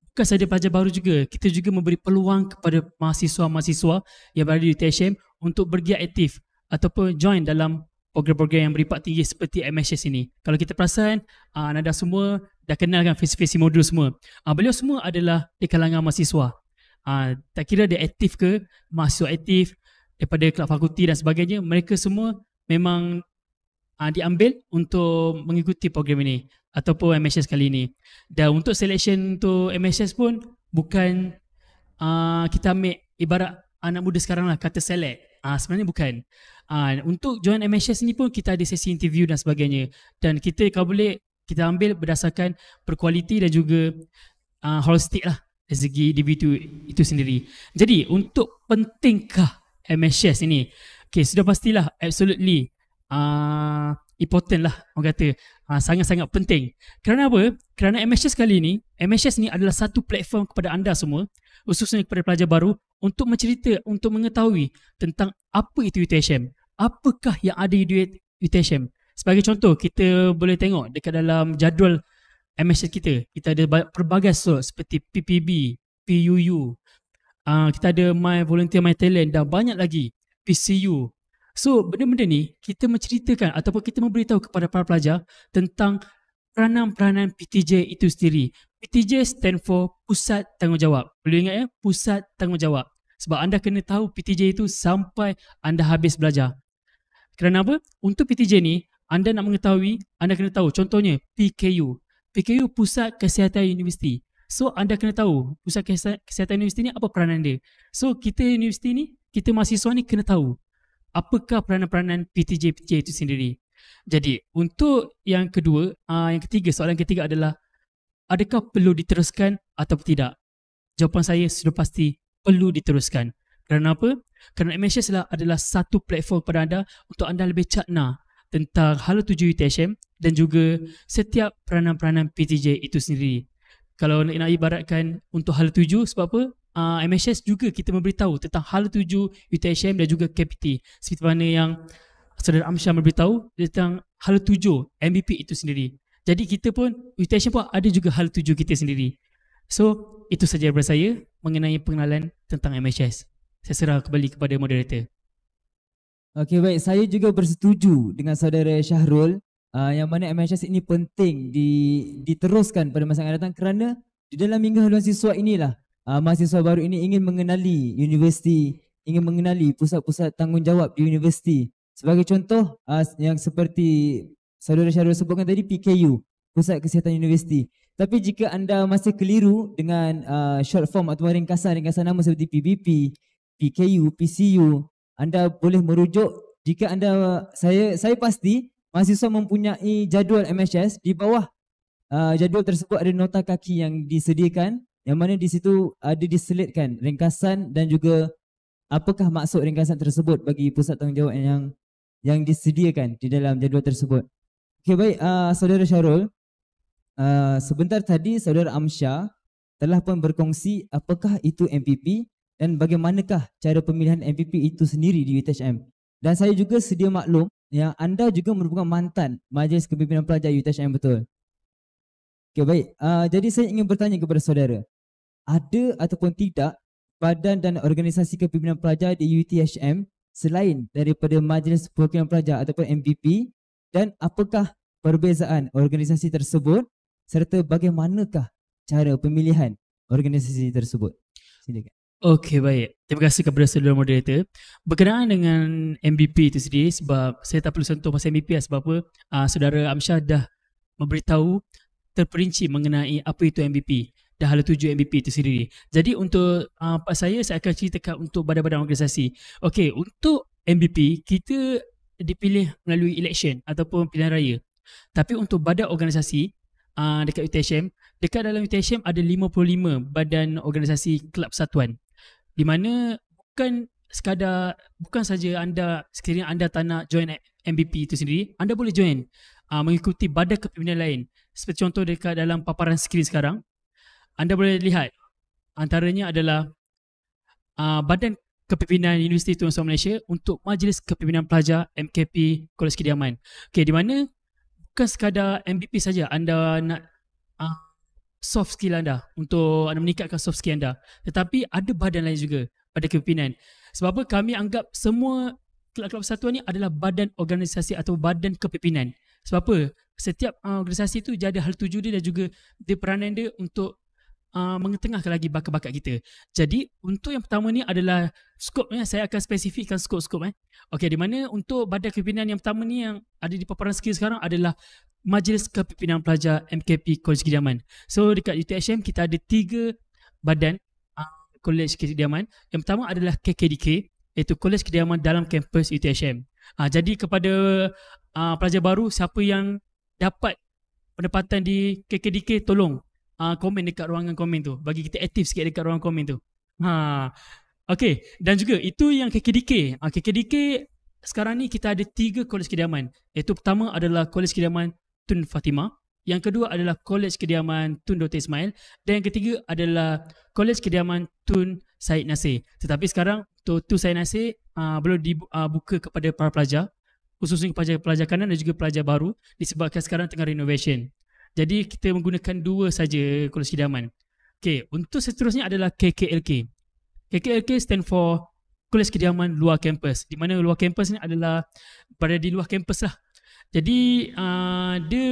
bukan sahaja pelajar baru juga, kita juga memberi peluang kepada mahasiswa-mahasiswa yang berada di UTHM untuk bergiat aktif ataupun join dalam program-program yang berimpak tinggi seperti MHS ini. Kalau kita perasan, anda semua dah kenal kan visi-visi modul semua. Beliau semua adalah di kalangan mahasiswa. Tak kira dia aktif ke, mahasiswa aktif, daripada kelab fakulti dan sebagainya, mereka semua memang diambil untuk mengikuti program ini ataupun MHS kali ini. Dan untuk selection untuk MHS pun bukan kita ambil ibarat anak muda sekarang lah kata select. Sebenarnya bukan. Untuk join MHS ni pun kita ada sesi interview dan sebagainya. Dan kita kalau boleh kita ambil berdasarkan berkualiti dan juga holistik lah dari segi individu itu sendiri. Jadi untuk pentingkah MHS ini? Okay, sudah pastilah absolutely important lah orang kata. Sangat-sangat penting. Kerana apa? Kerana MHS kali ini, MHS ni adalah satu platform kepada anda semua, khususnya kepada pelajar baru, untuk mencerita, untuk mengetahui tentang apa itu UTHM, apakah yang ada di UTHM. Sebagai contoh, kita boleh tengok dekat dalam jadual MHS kita ada pelbagai slot seperti PPB, PUU, kita ada My Volunteer My Talent dan banyak lagi, PCU. So benda-benda ni kita menceritakan ataupun kita memberitahu kepada para pelajar tentang peranan-peranan PTJ itu sendiri. PTJ stand for Pusat Tanggungjawab. Boleh ingat ya, Pusat Tanggungjawab. Sebab anda kena tahu PTJ itu sampai anda habis belajar. Kerana apa? Untuk PTJ ni, anda nak mengetahui, anda kena tahu. Contohnya PKU. PKU Pusat Kesihatan Universiti. So anda kena tahu Pusat Kesihatan Universiti ni apa peranan dia. So kita universiti ni, kita mahasiswa ni kena tahu apakah peranan-peranan PTJ itu sendiri. Jadi untuk yang kedua, yang ketiga, soalan ketiga adalah adakah perlu diteruskan atau tidak? Jawapan saya sudah pasti perlu diteruskan. Kerana apa? Kerana MHS adalah satu platform kepada anda untuk anda lebih cakna tentang hala tuju UTHM dan juga setiap peranan-peranan PTJ itu sendiri. Kalau nak ibaratkan untuk hala tuju, sebab apa? MHS juga kita memberitahu tentang hala tuju UTHM dan juga KPT. Seperti mana yang Saudara Amsyar memberitahu tentang hala tuju MVP itu sendiri. Jadi kita pun, UTHM pun ada juga hala tuju kita sendiri. So, itu saja daripada saya mengenai pengenalan tentang MHS. Saya serah kembali kepada moderator. Okey, baik, saya juga bersetuju dengan saudara Syahrul yang mana MHS ini penting diteruskan pada masa yang akan datang, kerana di dalam minggu haluan siswa inilah mahasiswa baru ini ingin mengenali universiti, ingin mengenali pusat-pusat tanggungjawab di universiti. Sebagai contoh yang seperti saudara Syahrul sebutkan tadi, PKU, Pusat Kesihatan Universiti. Tapi jika anda masih keliru dengan short form atau ringkasan nama seperti PBP, PKU, PCU, anda boleh merujuk. Jika anda, saya pasti mahasiswa mempunyai jadual MHS. Di bawah jadual tersebut ada nota kaki yang disediakan, yang mana di situ ada diselitkan ringkasan dan juga apakah maksud ringkasan tersebut bagi pusat tanggungjawab yang disediakan di dalam jadual tersebut. Okey, baik, saudara Syahrul, sebentar tadi saudara Amsyah telah pun berkongsi apakah itu MPP dan bagaimanakah cara pemilihan MPP itu sendiri di UiTHM. Dan saya juga sedia maklum yang anda juga merupakan mantan Majlis Kepimpinan Pelajar UiTHM, betul? Okey, baik, jadi saya ingin bertanya kepada saudara, ada ataupun tidak badan dan organisasi kepimpinan pelajar di UiTHM selain daripada Majlis Perwakilan Pelajar ataupun MPP, dan apakah perbezaan organisasi tersebut serta bagaimanakah cara pemilihan organisasi tersebut? Silakan. Okey, baik. Terima kasih kepada saudara moderator. Berkenaan dengan MBP itu sendiri, sebab saya tak perlu sentuh pasal MBP sebab apa, saudara Amsyah dah memberitahu terperinci mengenai apa itu MBP dan hala tuju MBP itu sendiri. Jadi untuk part saya akan ceritakan untuk badan-badan organisasi. Okey, untuk MBP kita dipilih melalui election ataupun pilihan raya. Tapi untuk badan organisasi dekat UiTHM, dekat dalam UiTHM ada 55 badan organisasi kelab persatuan, di mana bukan saja anda, sekiranya anda tak nak join MBP itu sendiri, anda boleh join mengikuti badan kepimpinan lain. Seperti contoh dekat dalam paparan skrin sekarang, anda boleh lihat antaranya adalah Badan Kepimpinan Universiti Tun Usman Malaysia untuk Majlis Kepimpinan Pelajar MKP Kolej Kediaman. Okey, di mana bukan sekadar MBP saja anda nak soft skill anda, untuk anda meningkatkan soft skill anda, tetapi ada badan lain juga, badan kepimpinan. Sebab apa kami anggap semua kelab-kelab persatuan ni adalah badan organisasi atau badan kepimpinan. Sebab apa? Setiap organisasi tu dia ada hal tuju dia dan juga dia peranan dia untuk mengetengahkan lagi bakat-bakat kita. Jadi untuk yang pertama ni adalah skopnya, saya akan spesifikkan skop-skop. Okey, di mana untuk badan kepimpinan yang pertama ni yang ada di paparan skrin sekarang adalah Majlis Kepimpinan Pelajar MKP Kolej Kediaman. So dekat UiTHM kita ada 3 badan Kolej Kediaman. Yang pertama adalah KKDK, iaitu Kolej Kediaman dalam kampus UiTHM. Jadi kepada pelajar baru, siapa yang dapat pendapatan di KKDK, tolong komen dekat ruangan komen tu, bagi kita aktif sikit dekat ruangan komen tu. Okey, dan juga itu yang KKDK. KKDK sekarang ni kita ada 3 Kolej Kediaman, iaitu pertama adalah Kolej Kediaman Tun Fatimah, yang kedua adalah Kolej Kediaman Tun Dr. Ismail, dan yang ketiga adalah Kolej Kediaman Tun Syed Nasir. Tetapi sekarang Tun Syed Nasir belum dibuka kepada para pelajar, khususnya pelajar kanan dan juga pelajar baru, disebabkan sekarang tengah renovation. Jadi kita menggunakan 2 saja Kolej Kediaman. Okey, untuk seterusnya adalah KKLK. KKLK stand for Kolej Kediaman Luar Kampus, di mana luar kampus ni adalah berada di luar kampus lah. Jadi dia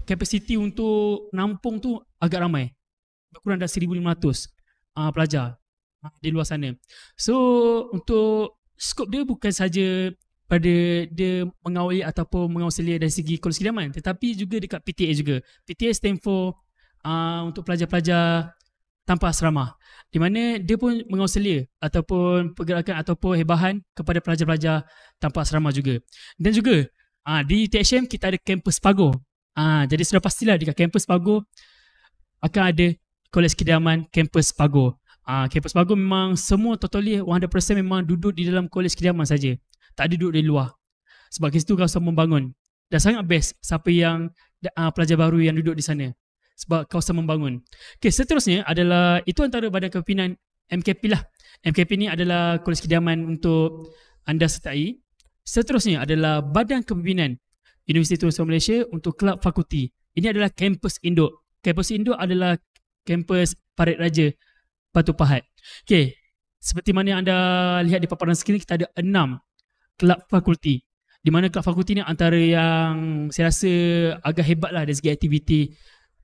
kapasiti untuk nampung tu agak ramai, berkurang dari 1,500 pelajar di luar sana. So untuk skop dia bukan saja pada dia mengawali ataupun mengawasalia dari segi Kolej Kediaman, tetapi juga dekat PTA juga. PTA stand for untuk pelajar-pelajar tanpa asrama, di mana dia pun mengawasalia ataupun pergerakan ataupun hebahan kepada pelajar-pelajar tanpa asrama juga. Dan juga di UiTHM kita ada kampus Pago. Jadi sudah pastilah dekat kampus Pago akan ada Kolej Kediaman kampus Pago. Kampus Pago memang semua totally 100% memang duduk di dalam Kolej Kediaman saja, tak ada duduk di luar. Sebab kes tu kawasan membangun, dan sangat best siapa yang pelajar baru yang duduk di sana, sebab kawasan membangun. Okay, seterusnya adalah, itu antara badan kepimpinan MKP lah. MKP ni adalah Kolej Kediaman untuk anda sertai. Seterusnya adalah badan kepimpinan Universiti Tun Usman Malaysia untuk kelab fakulti. Ini adalah kampus induk. Kampus induk adalah kampus Parit Raja Batu Pahat. Okay, seperti mana yang anda lihat di paparan skrin, kita ada 6 kelab fakulti. Di mana kelab fakulti ni antara yang saya rasa agak hebat lah dari segi aktiviti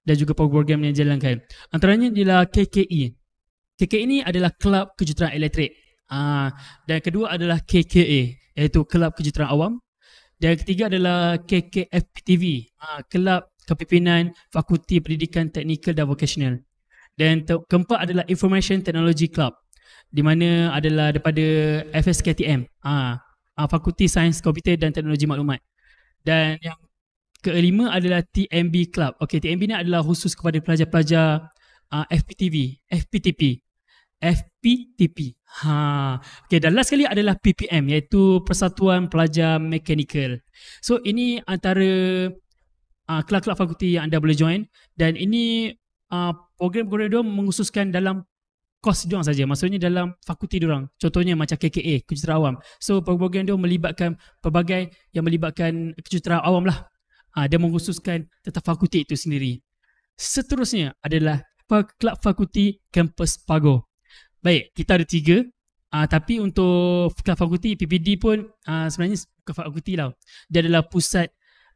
dan juga program yang dijalankan. Antaranya adalah KKE. KKE ni adalah kelab kejuruteraan elektrik. Dan kedua adalah KKA, iaitu kelab kejuruteraan awam. Dan ketiga adalah KKFPTV, kelab kepimpinan Fakulti Pendidikan Teknikal dan Vocational. Dan keempat adalah Information Technology Club, di mana adalah daripada FSKTM, Fakulti Sains Komputer dan Teknologi Maklumat. Dan yang kelima adalah TMB Club. Okey, TMB ni adalah khusus kepada pelajar-pelajar FPTP. Okey, dan last sekali adalah PPM, iaitu Persatuan Pelajar Mekanikal. So ini antara kelab-kelab fakulti yang anda boleh join, dan ini program-program dia mengkhususkan dalam kos diorang saja, maksudnya dalam fakulti diorang. Contohnya macam KKA, kejuruteraan awam. So program dia melibatkan pelbagai yang melibatkan kejuruteraan awam lah. Dia mengkhususkan tentang fakulti itu sendiri. Seterusnya adalah kelab fakulti kampus Pago. Baik, kita ada 3. Tapi untuk kelab fakulti PPD pun sebenarnya bukan fakulti lah. Dia adalah pusat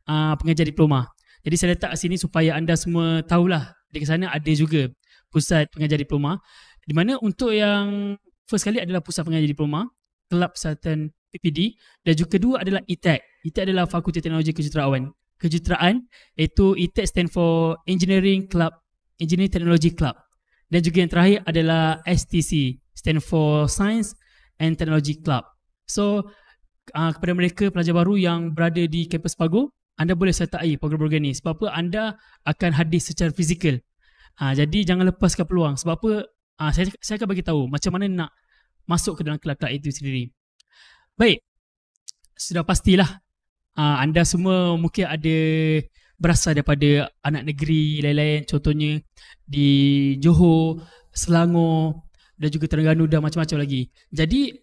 pengajar diploma. Jadi saya letak sini supaya anda semua tahulah di sana ada juga pusat pengajar diploma. Di mana untuk yang first kali adalah pusat pengajar diploma, kelab persatuan PPD, dan juga kedua adalah ETEC. ETEC adalah Fakulti Teknologi Kejuruteraan, iaitu ETEC stand for Engineering Technology Club. Dan juga yang terakhir adalah STC, stand for Science and Technology Club. So kepada mereka pelajar baru yang berada di kampus Pago, anda boleh sertai program-program ni. Sebab apa? Anda akan hadir secara fizikal. Jadi jangan lepaskan peluang. Sebab apa? Saya akan bagi tahu macam mana nak masuk ke dalam kelab-kelab itu sendiri. Baik, sudah pastilah anda semua mungkin ada berasal daripada anak negeri lain-lain, contohnya di Johor, Selangor dan juga Terengganu dan macam-macam lagi. Jadi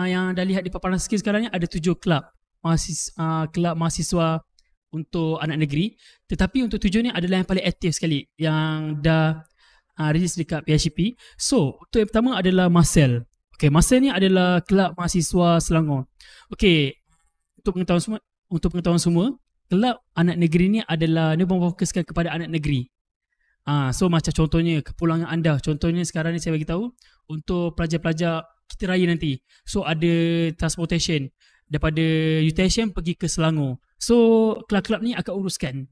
yang dah lihat di paparan skrin sekarang ni ada 7 kelab mahasiswa untuk anak negeri. Tetapi untuk 7 ni adalah yang paling aktif sekali, yang dah register dekat PHP. So untuk yang pertama adalah Marcel. Okay, Marcel ni adalah kelab mahasiswa Selangor. Okay, untuk pengetahuan semua, kelab anak negeri ni adalah dia memfokuskan kepada anak negeri. So macam contohnya kepulangan anda, contohnya sekarang ni saya bagi tahu untuk pelajar-pelajar kita raya nanti. So ada transportation daripada UTHM pergi ke Selangor. So kelab-kelab ni akan uruskan.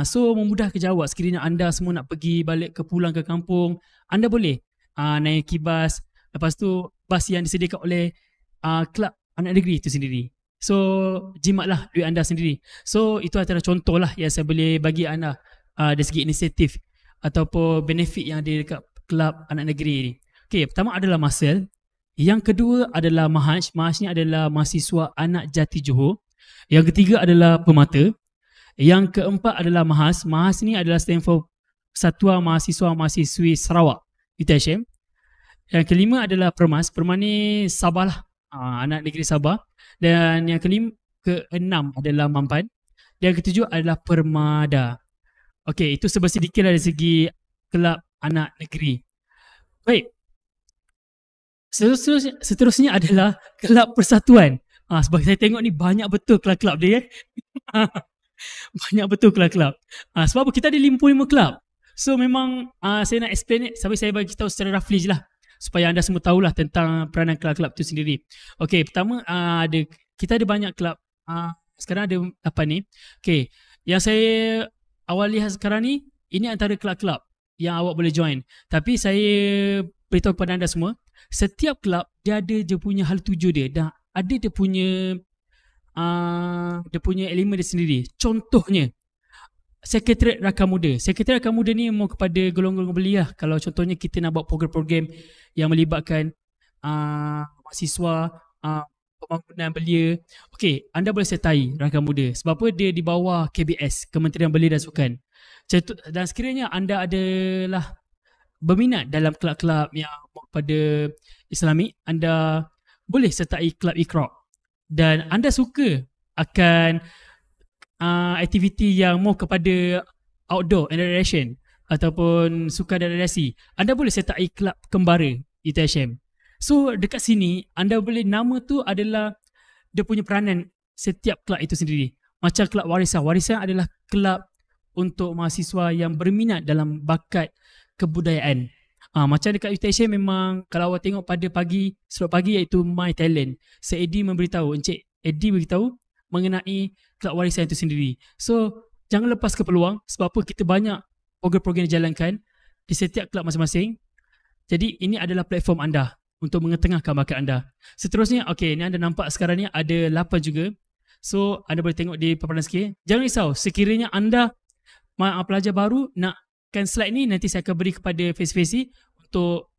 So memudahkan jawab sekiranya anda semua nak pergi balik ke pulang ke kampung, anda boleh naiki bas. Lepas tu bas yang disediakan oleh kelab anak negeri itu sendiri. So jimatlah duit anda sendiri. So itu antara contoh lah yang saya boleh bagi anda dari segi inisiatif ataupun benefit yang ada dekat kelab anak negeri ni. Okay, pertama adalah Marcel. Yang kedua adalah Mahaj. Mahaj ni adalah mahasiswa anak jati Johor. Yang ketiga adalah Permata. Yang keempat adalah Mahas. Mahas ni adalah stand for Persatuan Mahasiswa-Mahasiswi Sarawak, UTHM. Yang kelima adalah Permas. Permas ni Sabah lah, anak negeri Sabah. Dan yang keenam adalah Mampan. Dan yang ketujuh adalah Permada. Okey, itu sedikit dari segi kelab anak negeri. Baik. Seterusnya adalah kelab persatuan. Sebab saya tengok ni banyak betul kelab-kelab dia. Banyak betul kelab-kelab. Sebab apa? Kita ada 55 kelab. So memang saya nak explain ni, tapi saya bagi tahu secara roughly je lah, supaya anda semua tahulah tentang peranan kelab-kelab tu sendiri. Okey, pertama kita ada banyak kelab. Sekarang ada 8 ni. Okey, yang saya awal lihat sekarang ni, ini antara kelab-kelab yang awak boleh join. Tapi saya beritahu kepada anda semua, setiap kelab dia ada je punya hal tuju dia, dan ada dia punya elemen dia sendiri. Contohnya Sekretariat Rakan Muda. Sekretariat Rakan Muda ni mau kepada golongan-golongan belia. Kalau contohnya kita nak buat program-program yang melibatkan mahasiswa, pembangunan belia. Okey, anda boleh sertai Rakan Muda. Sebab apa? Dia di bawah KBS, Kementerian Belia dan Sukan. Dan sekiranya anda adalah berminat dalam kelab-kelab yang kepada Islamik, anda boleh sertai kelab Iqra. Dan anda suka akan aktiviti yang mau kepada outdoor and recreation ataupun sukan dan rekreasi, anda boleh sertai kelab Kembara. UTHM. So dekat sini anda boleh, nama tu adalah dia punya peranan setiap kelab itu sendiri. Macam kelab warisan. Warisan adalah kelab untuk mahasiswa yang berminat dalam bakat kebudayaan. Macam dekat UTHM memang kalau awak tengok pada slot pagi iaitu My Talent. Sir Eddie memberitahu, Encik Eddie beritahu mengenai kelab warisan itu sendiri. So jangan lepaskan peluang, sebab apa, kita banyak program-program dijalankan di setiap kelab masing-masing. Jadi ini adalah platform anda untuk mengetengahkan bakat anda. Seterusnya, ni anda nampak sekarang ni ada 8 juga. So anda boleh tengok di paparan sikit. Jangan risau, sekiranya anda pelajar baru nakkan slide ni, nanti saya akan beri kepada face-face untuk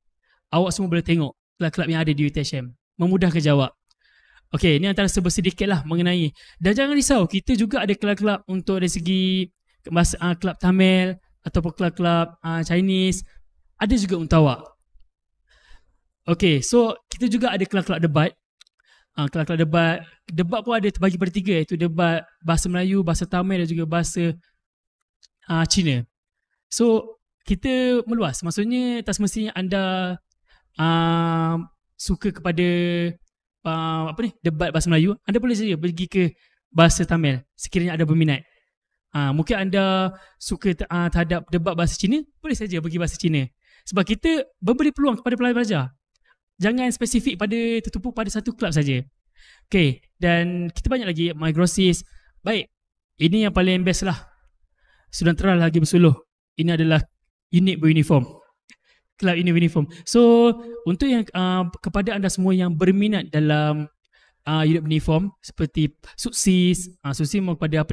awak semua boleh tengok kelab-kelab yang ada di UTHM. Memudahkan jawab. Ini antara sedikit lah mengenai. Dan jangan risau, kita juga ada kelab-kelab untuk dari segi kelab Tamil ataupun kelab-kelab Chinese. Ada juga untuk awak. So kita juga ada kelab-kelab debat. Kelab-kelab debat pun ada terbagi pada 3, iaitu debat bahasa Melayu, bahasa Tamil dan juga bahasa Cina. So kita meluas, maksudnya tak semestinya anda suka kepada debat bahasa Melayu. Anda boleh saja pergi ke bahasa Tamil sekiranya ada berminat. Mungkin anda suka terhadap debat bahasa Cina, boleh saja pergi bahasa Cina. Sebab kita memberi peluang kepada pelajar. Jangan spesifik tertumpu pada satu kelab saja. Dan kita banyak lagi MyGrossis. Baik, ini yang paling best lah. Sudah terang lagi bersuluh. Ini adalah unit beruniform. Kelab ini beruniform. So untuk yang kepada anda semua yang berminat dalam unit beruniform seperti SUKSIS, SUKSIS mau kepada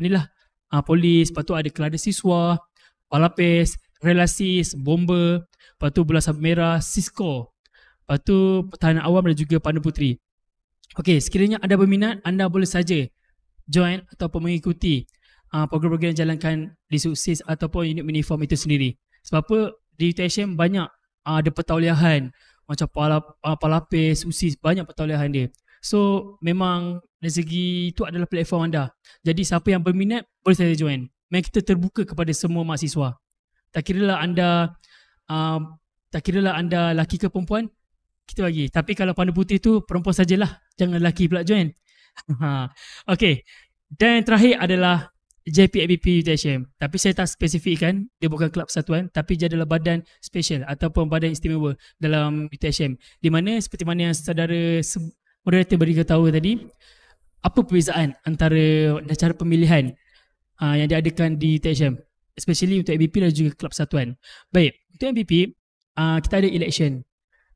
polis, lepas tu ada kelada siswa, palapis, relasis, bomber, lepas tu bola sabit merah, Cisco, lepas tu pertahanan awam dan juga pandu puteri. Sekiranya anda berminat, anda boleh saja join ataupun mengikuti program-program yang dijalankan di SUKSIS ataupun unit uniform itu sendiri. Sebab apa, di UTHM banyak ada pertauliahan macam palapis, SUKSIS, banyak pertauliahan dia. So memang dari segi itu adalah platform anda. Jadi siapa yang berminat boleh saja join. Memang kita terbuka kepada semua mahasiswa. Tak kiralah anda lelaki ke perempuan, kita bagi. Tapi kalau pandu putih tu perempuan sajalah, jangan lelaki pula join. Dan yang terakhir adalah JPABP UTHM. Tapi saya tak spesifikkan, dia bukan kelab persatuan, tapi dia adalah badan special ataupun badan istimewa dalam UTHM. Di mana seperti mana yang saudara moderator beritahu tadi, apa perbezaan antara cara pemilihan yang diadakan di UTHM, especially untuk ABP dan juga kelab persatuan. Baik, untuk ABP kita ada election.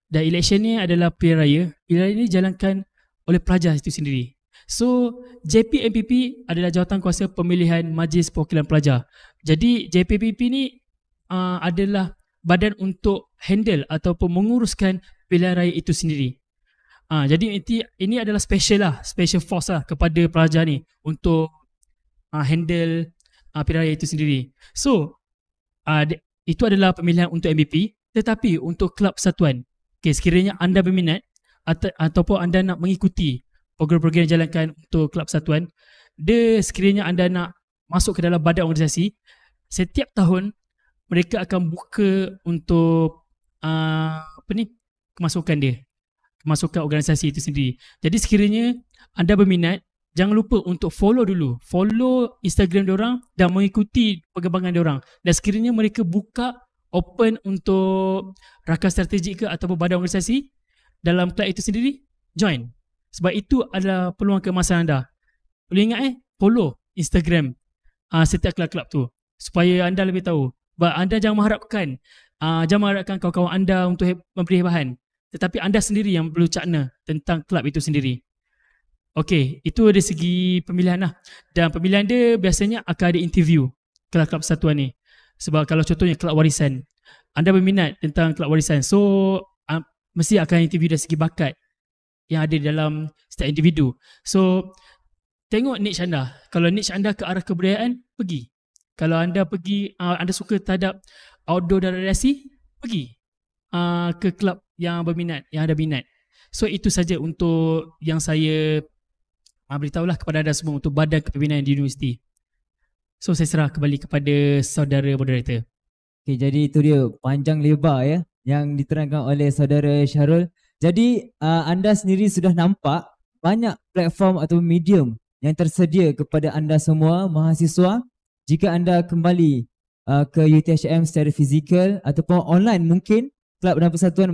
Dan election ni adalah pilihan raya. Pilihan raya ni dijalankan oleh pelajar itu sendiri. So JPMPP adalah Jawatankuasa Pemilihan Majlis Perwakilan Pelajar. Jadi JPMPP ni adalah badan untuk handle ataupun menguruskan pilihan raya itu sendiri. Jadi ini adalah special force lah kepada pelajar ni untuk handle pilihan raya itu sendiri. So itu adalah pemilihan untuk MVP. Tetapi untuk kelab persatuan, sekiranya anda berminat ataupun anda nak mengikuti program-program yang dijalankan untuk kelab persatuan, sekiranya anda nak masuk ke dalam badan organisasi, setiap tahun mereka akan buka untuk kemasukan organisasi itu sendiri. Jadi sekiranya anda berminat, jangan lupa untuk follow Instagram diorang dan mengikuti perkembangan diorang. Dan sekiranya mereka buka open untuk rakan strategik ke ataupun badan organisasi dalam kelab itu sendiri, join. Sebab itu adalah peluang keemasan anda. Boleh ingat follow Instagram setiap kelab-kelab tu supaya anda lebih tahu. Anda jangan mengharapkan kawan-kawan anda untuk memberi bahan, tetapi anda sendiri yang perlu cakna tentang kelab itu sendiri. Itu dari segi pemilihan lah. Dan pemilihan dia biasanya akan ada interview kelab-kelab persatuan ni. Sebab kalau contohnya kelab warisan, anda berminat tentang kelab warisan, so mesti akan interview dari segi bakat yang ada dalam setiap individu. So tengok niche anda. Kalau niche anda ke arah kebudayaan, pergi. Kalau anda pergi, anda suka terhadap outdoor dan rekreasi, pergi ke kelab yang berminat, yang ada minat. So itu saja untuk yang saya beritahulah kepada anda semua untuk badan kepimpinan di universiti. So saya serah kembali kepada saudara moderator. Jadi itu dia panjang lebar yang diterangkan oleh saudara Syarul. Jadi anda sendiri sudah nampak banyak platform atau medium yang tersedia kepada anda semua mahasiswa. Jika anda kembali ke UTHM secara fizikal ataupun online, mungkin kelab dan persatuan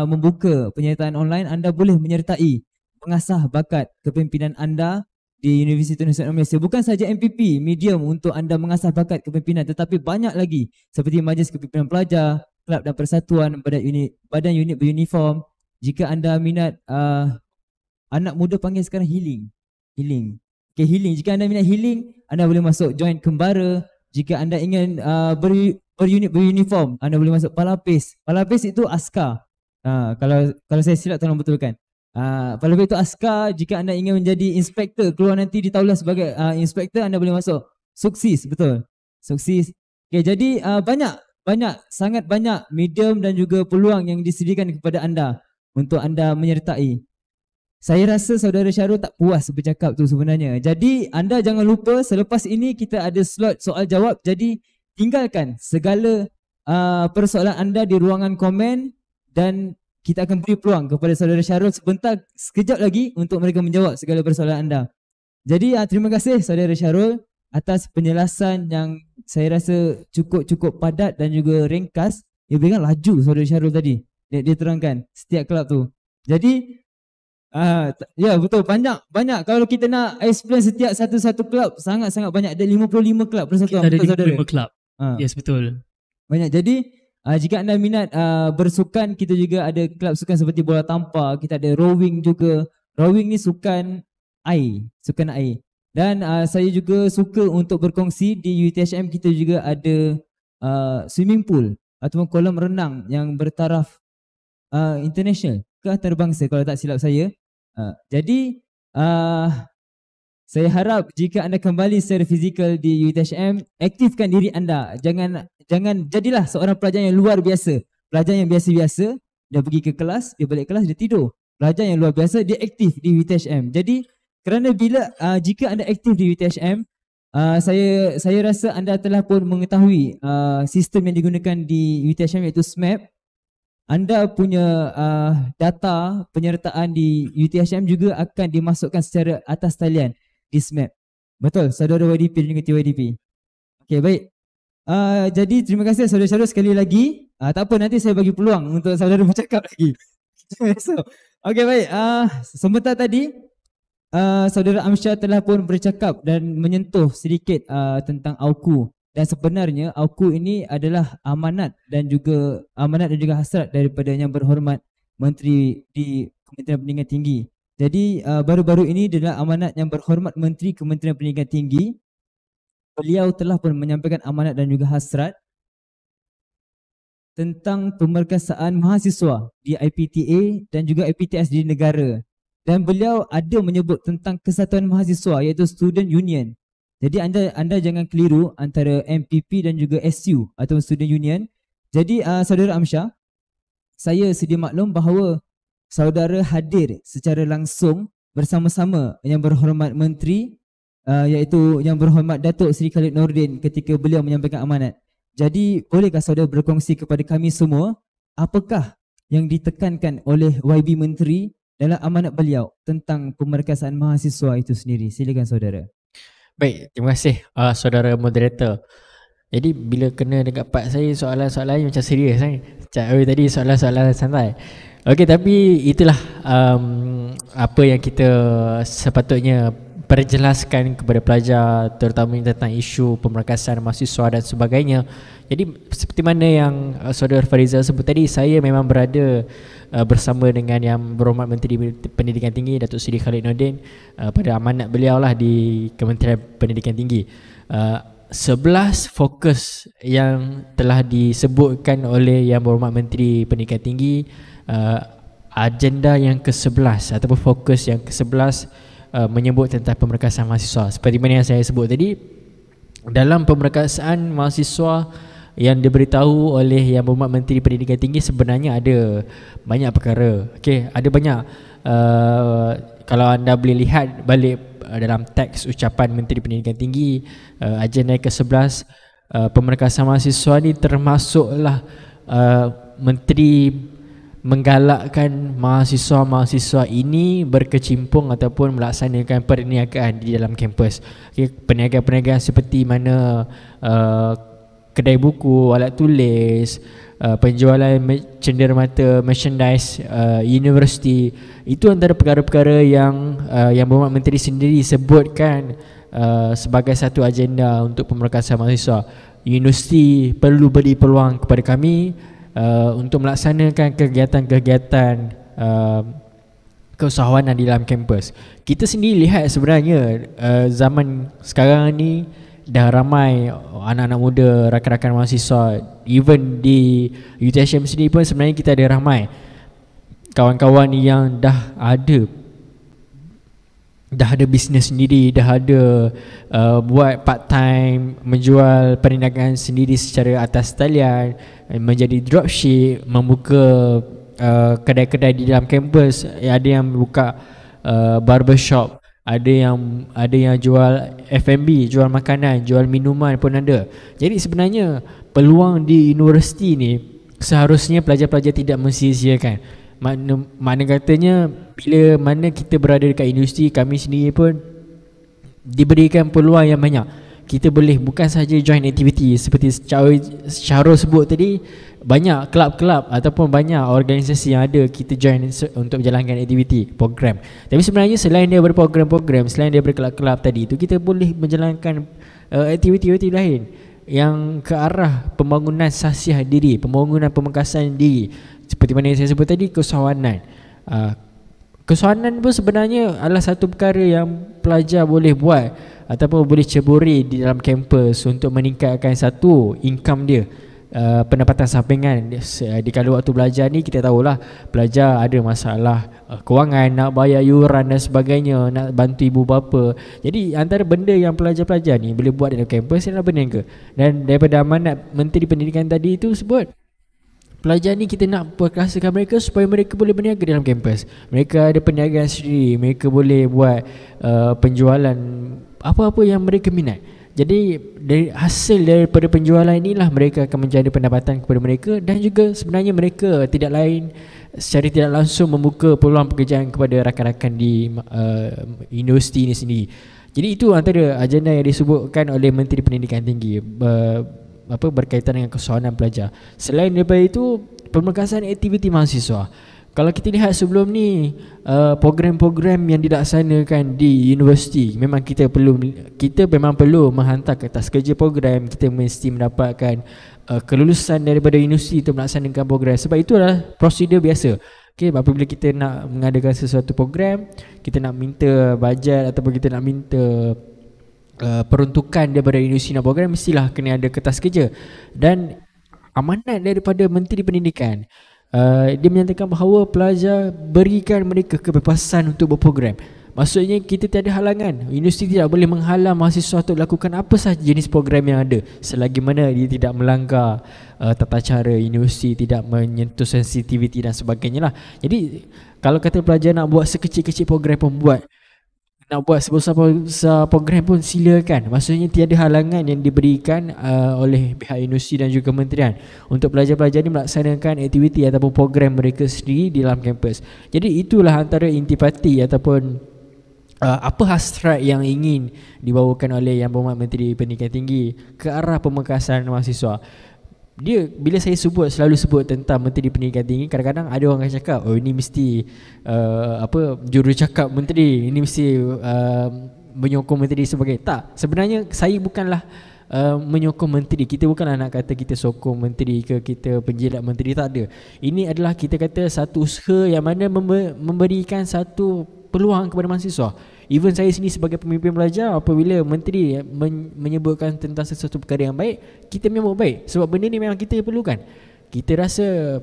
membuka penyertaan online, anda boleh menyertai mengasah bakat kepimpinan anda di Universiti Nasional Malaysia. Bukan saja MPP medium untuk anda mengasah bakat kepimpinan, tetapi banyak lagi seperti Majlis Kepimpinan Pelajar, kelab dan persatuan, badan unit beruniform. Jika anda minat, anak muda panggil sekarang healing. Healing. Jika anda minat healing, anda boleh masuk join Kembara. Jika anda ingin berunit beruniform, anda boleh masuk Palapis. Palapis itu askar. Kalau saya silap tolong betulkan. Palapis itu askar. Jika anda ingin menjadi inspektor, keluar nanti di taulah sebagai inspektor, anda boleh masuk Suksis, betul. Suksis. Okay, jadi sangat banyak medium dan juga peluang yang disediakan kepada anda untuk anda menyertai. Saya rasa saudara Syarul tak puas bercakap tu sebenarnya. Jadi anda jangan lupa selepas ini kita ada slot soal jawab. Jadi tinggalkan segala persoalan anda di ruangan komen dan kita akan beri peluang kepada saudara Syarul sekejap lagi untuk mereka menjawab segala persoalan anda. Jadi terima kasih saudara Syarul atas penjelasan yang saya rasa cukup padat dan juga ringkas. Dia berikan laju saudara Syarul tadi. Dia terangkan setiap kelab tu. Jadi ya betul, banyak kalau kita nak explain setiap satu kelab sangat-sangat banyak. Ada 55 kelab persatuan. Kita ada 55 kelab. Yes, betul. Banyak. Jadi jika anda minat bersukan, kita juga ada kelab sukan seperti bola tampar, kita ada rowing juga. Rowing ni sukan air. Dan saya juga suka untuk berkongsi di UTHM kita juga ada swimming pool ataupun kolam renang yang bertaraf international ke antarabangsa kalau tak silap saya. Jadi saya harap jika anda kembali secara fizikal di UTHM, aktifkan diri anda. Jangan jadilah seorang pelajar yang luar biasa. Pelajar yang biasa-biasa, dia pergi ke kelas, dia balik kelas, dia tidur. Pelajar yang luar biasa, dia aktif di UTHM. Jadi kerana jika anda aktif di UTHM, saya rasa anda telah pun mengetahui sistem yang digunakan di UTHM iaitu SMAP. Anda punya data penyertaan di UTHM juga akan dimasukkan secara atas talian di SMAP. Betul, saudara YDP dan juga TYDP. Okey, baik. Jadi terima kasih saudara Syarul sekali lagi. Tak apa, nanti saya bagi peluang untuk saudara bercakap lagi. Okey, baik. Sebentar tadi saudara Amsyar telah pun bercakap dan menyentuh sedikit tentang AUKU. Dan sebenarnya AUKU ini adalah amanat dan juga hasrat daripada Yang Berhormat Menteri di Kementerian Pendidikan Tinggi. Jadi baru-baru ini adalah amanat Yang Berhormat Menteri Kementerian Pendidikan Tinggi. Beliau telah pun menyampaikan amanat dan juga hasrat tentang pemerkasaan mahasiswa di IPTA dan juga IPTS di negara. Dan beliau ada menyebut tentang kesatuan mahasiswa iaitu Student Union. Jadi anda jangan keliru antara MPP dan juga SU atau Student Union. Jadi saudara Amsyar, saya sedia maklum bahawa saudara hadir secara langsung bersama-sama Yang Berhormat Menteri iaitu Yang Berhormat Datuk Seri Khalid Nordin ketika beliau menyampaikan amanat. Jadi bolehkah saudara berkongsi kepada kami semua apakah yang ditekankan oleh YB Menteri dalam amanat beliau tentang pemerkasaan mahasiswa itu sendiri? Silakan saudara. Baik, terima kasih saudara moderator. Jadi bila kena dekat part saya soalan-soalan macam serius kan. Tadi soalan-soalan santai. Okey, tapi itulah apa yang kita sepatutnya perjelaskan kepada pelajar, terutamanya tentang isu pemerkasaan mahasiswa dan sebagainya. Jadi seperti mana yang saudara Farizal sebut tadi, saya memang berada bersama dengan Yang Berhormat Menteri Pendidikan Tinggi Datuk Seri Khalid Nordin pada amanat beliau lah di Kementerian Pendidikan Tinggi. 11 fokus yang telah disebutkan oleh Yang Berhormat Menteri Pendidikan Tinggi, agenda yang ke-11 ataupun fokus yang ke-11 menyebut tentang pemerkasaan mahasiswa. Seperti mana yang saya sebut tadi, dalam pemerkasaan mahasiswa yang diberitahu oleh Yang Berhormat Menteri Pendidikan Tinggi sebenarnya ada banyak perkara. Okey, ada banyak. Kalau anda boleh lihat balik dalam teks ucapan Menteri Pendidikan Tinggi, agenda ke-11 pemerkasaan mahasiswa ni termasuklah menteri menggalakkan mahasiswa-mahasiswa ini berkecimpung ataupun melaksanakan perniagaan di dalam kampus. Okay, perniagaan-perniagaan seperti mana kedai buku, alat tulis, penjualan cenderamata merchandise universiti, itu antara perkara-perkara yang Berhormat Menteri sendiri sebutkan sebagai satu agenda untuk pemerkasaan mahasiswa. Universiti perlu beri peluang kepada kami untuk melaksanakan kegiatan-kegiatan keusahawanan di dalam kampus. Kita sendiri lihat sebenarnya zaman sekarang ni dah ramai anak-anak muda, rakan-rakan mahasiswa, even di UTHM sendiri pun sebenarnya kita ada ramai kawan-kawan yang dah ada bisnes sendiri, dah ada buat part time, menjual perniagaan sendiri secara atas talian, menjadi dropship, membuka kedai-kedai di dalam kampus. Ada yang buka barbershop, ada yang jual F&B, jual makanan, jual minuman pun ada. Jadi sebenarnya peluang di universiti ni seharusnya pelajar-pelajar tidak mensia-siakan. Makna katanya bila mana kita berada dekat universiti, kami sendiri pun diberikan peluang yang banyak. Kita boleh bukan saja join aktiviti seperti Syarul sebut tadi, banyak kelab-kelab ataupun banyak organisasi yang ada kita join untuk menjalankan aktiviti, program. Tapi sebenarnya selain daripada program-program, selain daripada kelab-kelab tadi itu, kita boleh menjalankan aktiviti-aktiviti lain yang ke arah pembangunan sasiah diri, pembangunan pemekasan diri. Seperti mana yang saya sebut tadi, keusahawanan. Keusahawanan pun sebenarnya adalah satu perkara yang pelajar boleh buat ataupun boleh ceburi di dalam kampus untuk meningkatkan satu income dia, pendapatan sampingan. Di kalau waktu belajar ni kita tahulah pelajar ada masalah kewangan, nak bayar yuran dan sebagainya, nak bantu ibu bapa. Jadi antara benda yang pelajar-pelajar ni boleh buat dalam kampus adalah benda yang ke. Dan daripada amanat Menteri Pendidikan tadi itu sebut, pelajar ni kita nak perkasakan mereka supaya mereka boleh berniaga dalam kampus. Mereka ada perniagaan sendiri, mereka boleh buat penjualan apa-apa yang mereka minat. Jadi hasil daripada penjualan inilah mereka akan menjadi pendapatan kepada mereka, dan juga sebenarnya mereka tidak lain secara tidak langsung membuka peluang pekerjaan kepada rakan-rakan di universiti ini sendiri. Jadi itu antara agenda yang disebutkan oleh Menteri Pendidikan Tinggi berkaitan dengan keusahawanan pelajar. Selain daripada itu, pemekasan aktiviti mahasiswa. Kalau kita lihat sebelum ni, program-program yang dilaksanakan di universiti, memang kita memang perlu menghantar kertas kerja program. Kita mesti mendapatkan kelulusan daripada universiti untuk melaksanakan program. Sebab itu adalah prosedur biasa. Okay, apabila kita nak mengadakan sesuatu program, kita nak minta bajet ataupun kita nak minta peruntukan daripada universiti nak program, mestilah kena ada kertas kerja. Dan amanat daripada Menteri Pendidikan, dia menyatakan bahawa pelajar berikan mereka kebebasan untuk berprogram. Maksudnya kita tiada halangan. Universiti tidak boleh menghalang mahasiswa untuk lakukan apa sahaja jenis program yang ada, selagi mana dia tidak melanggar tata cara universiti, tidak menyentuh sensitiviti dan sebagainya lah. Jadi kalau kata pelajar nak buat sekecil-kecil program pun buat, nak buat sebesar program pun silakan. Maksudnya tiada halangan yang diberikan oleh pihak universiti dan juga kementerian untuk pelajar-pelajar ini melaksanakan aktiviti ataupun program mereka sendiri di dalam kampus. Jadi itulah antara intipati ataupun apa hasrat yang ingin dibawakan oleh Yang Berhormat Menteri Pendidikan Tinggi ke arah pemekasan mahasiswa. Dia bila saya selalu sebut tentang Menteri Pendidikan Tinggi, kadang-kadang ada orang akan cakap, oh ini mesti jurucakap menteri, ini mesti menyokong menteri sebagai. Tak, sebenarnya saya bukanlah menyokong menteri. Kita bukanlah nak kata kita sokong menteri ke kita penjilat menteri, tak ada. Ini adalah kita kata satu usaha yang mana memberikan satu peluang kepada mahasiswa. Even saya sendiri sebagai pemimpin pelajar, apabila menteri menyebutkan tentang sesuatu perkara yang baik, kita menyambut baik. Sebab benda ni memang kita perlukan. Kita rasa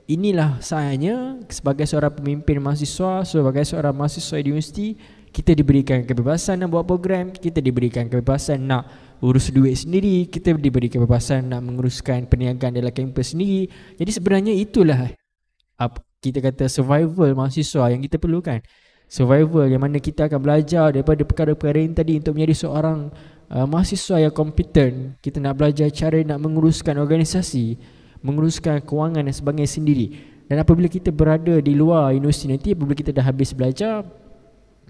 inilah saatnya sebagai seorang pemimpin mahasiswa, sebagai seorang mahasiswa di universiti, kita diberikan kebebasan nak buat program, kita diberikan kebebasan nak urus duit sendiri, kita diberikan kebebasan nak menguruskan perniagaan dalam kampus sendiri. Jadi sebenarnya itulah kita kata survival mahasiswa yang kita perlukan. Survival yang mana kita akan belajar daripada perkara-perkara ini tadi untuk menjadi seorang mahasiswa yang kompeten. Kita nak belajar cara nak menguruskan organisasi, menguruskan kewangan dan sebagainya sendiri. Dan apabila kita berada di luar universiti nanti, apabila kita dah habis belajar,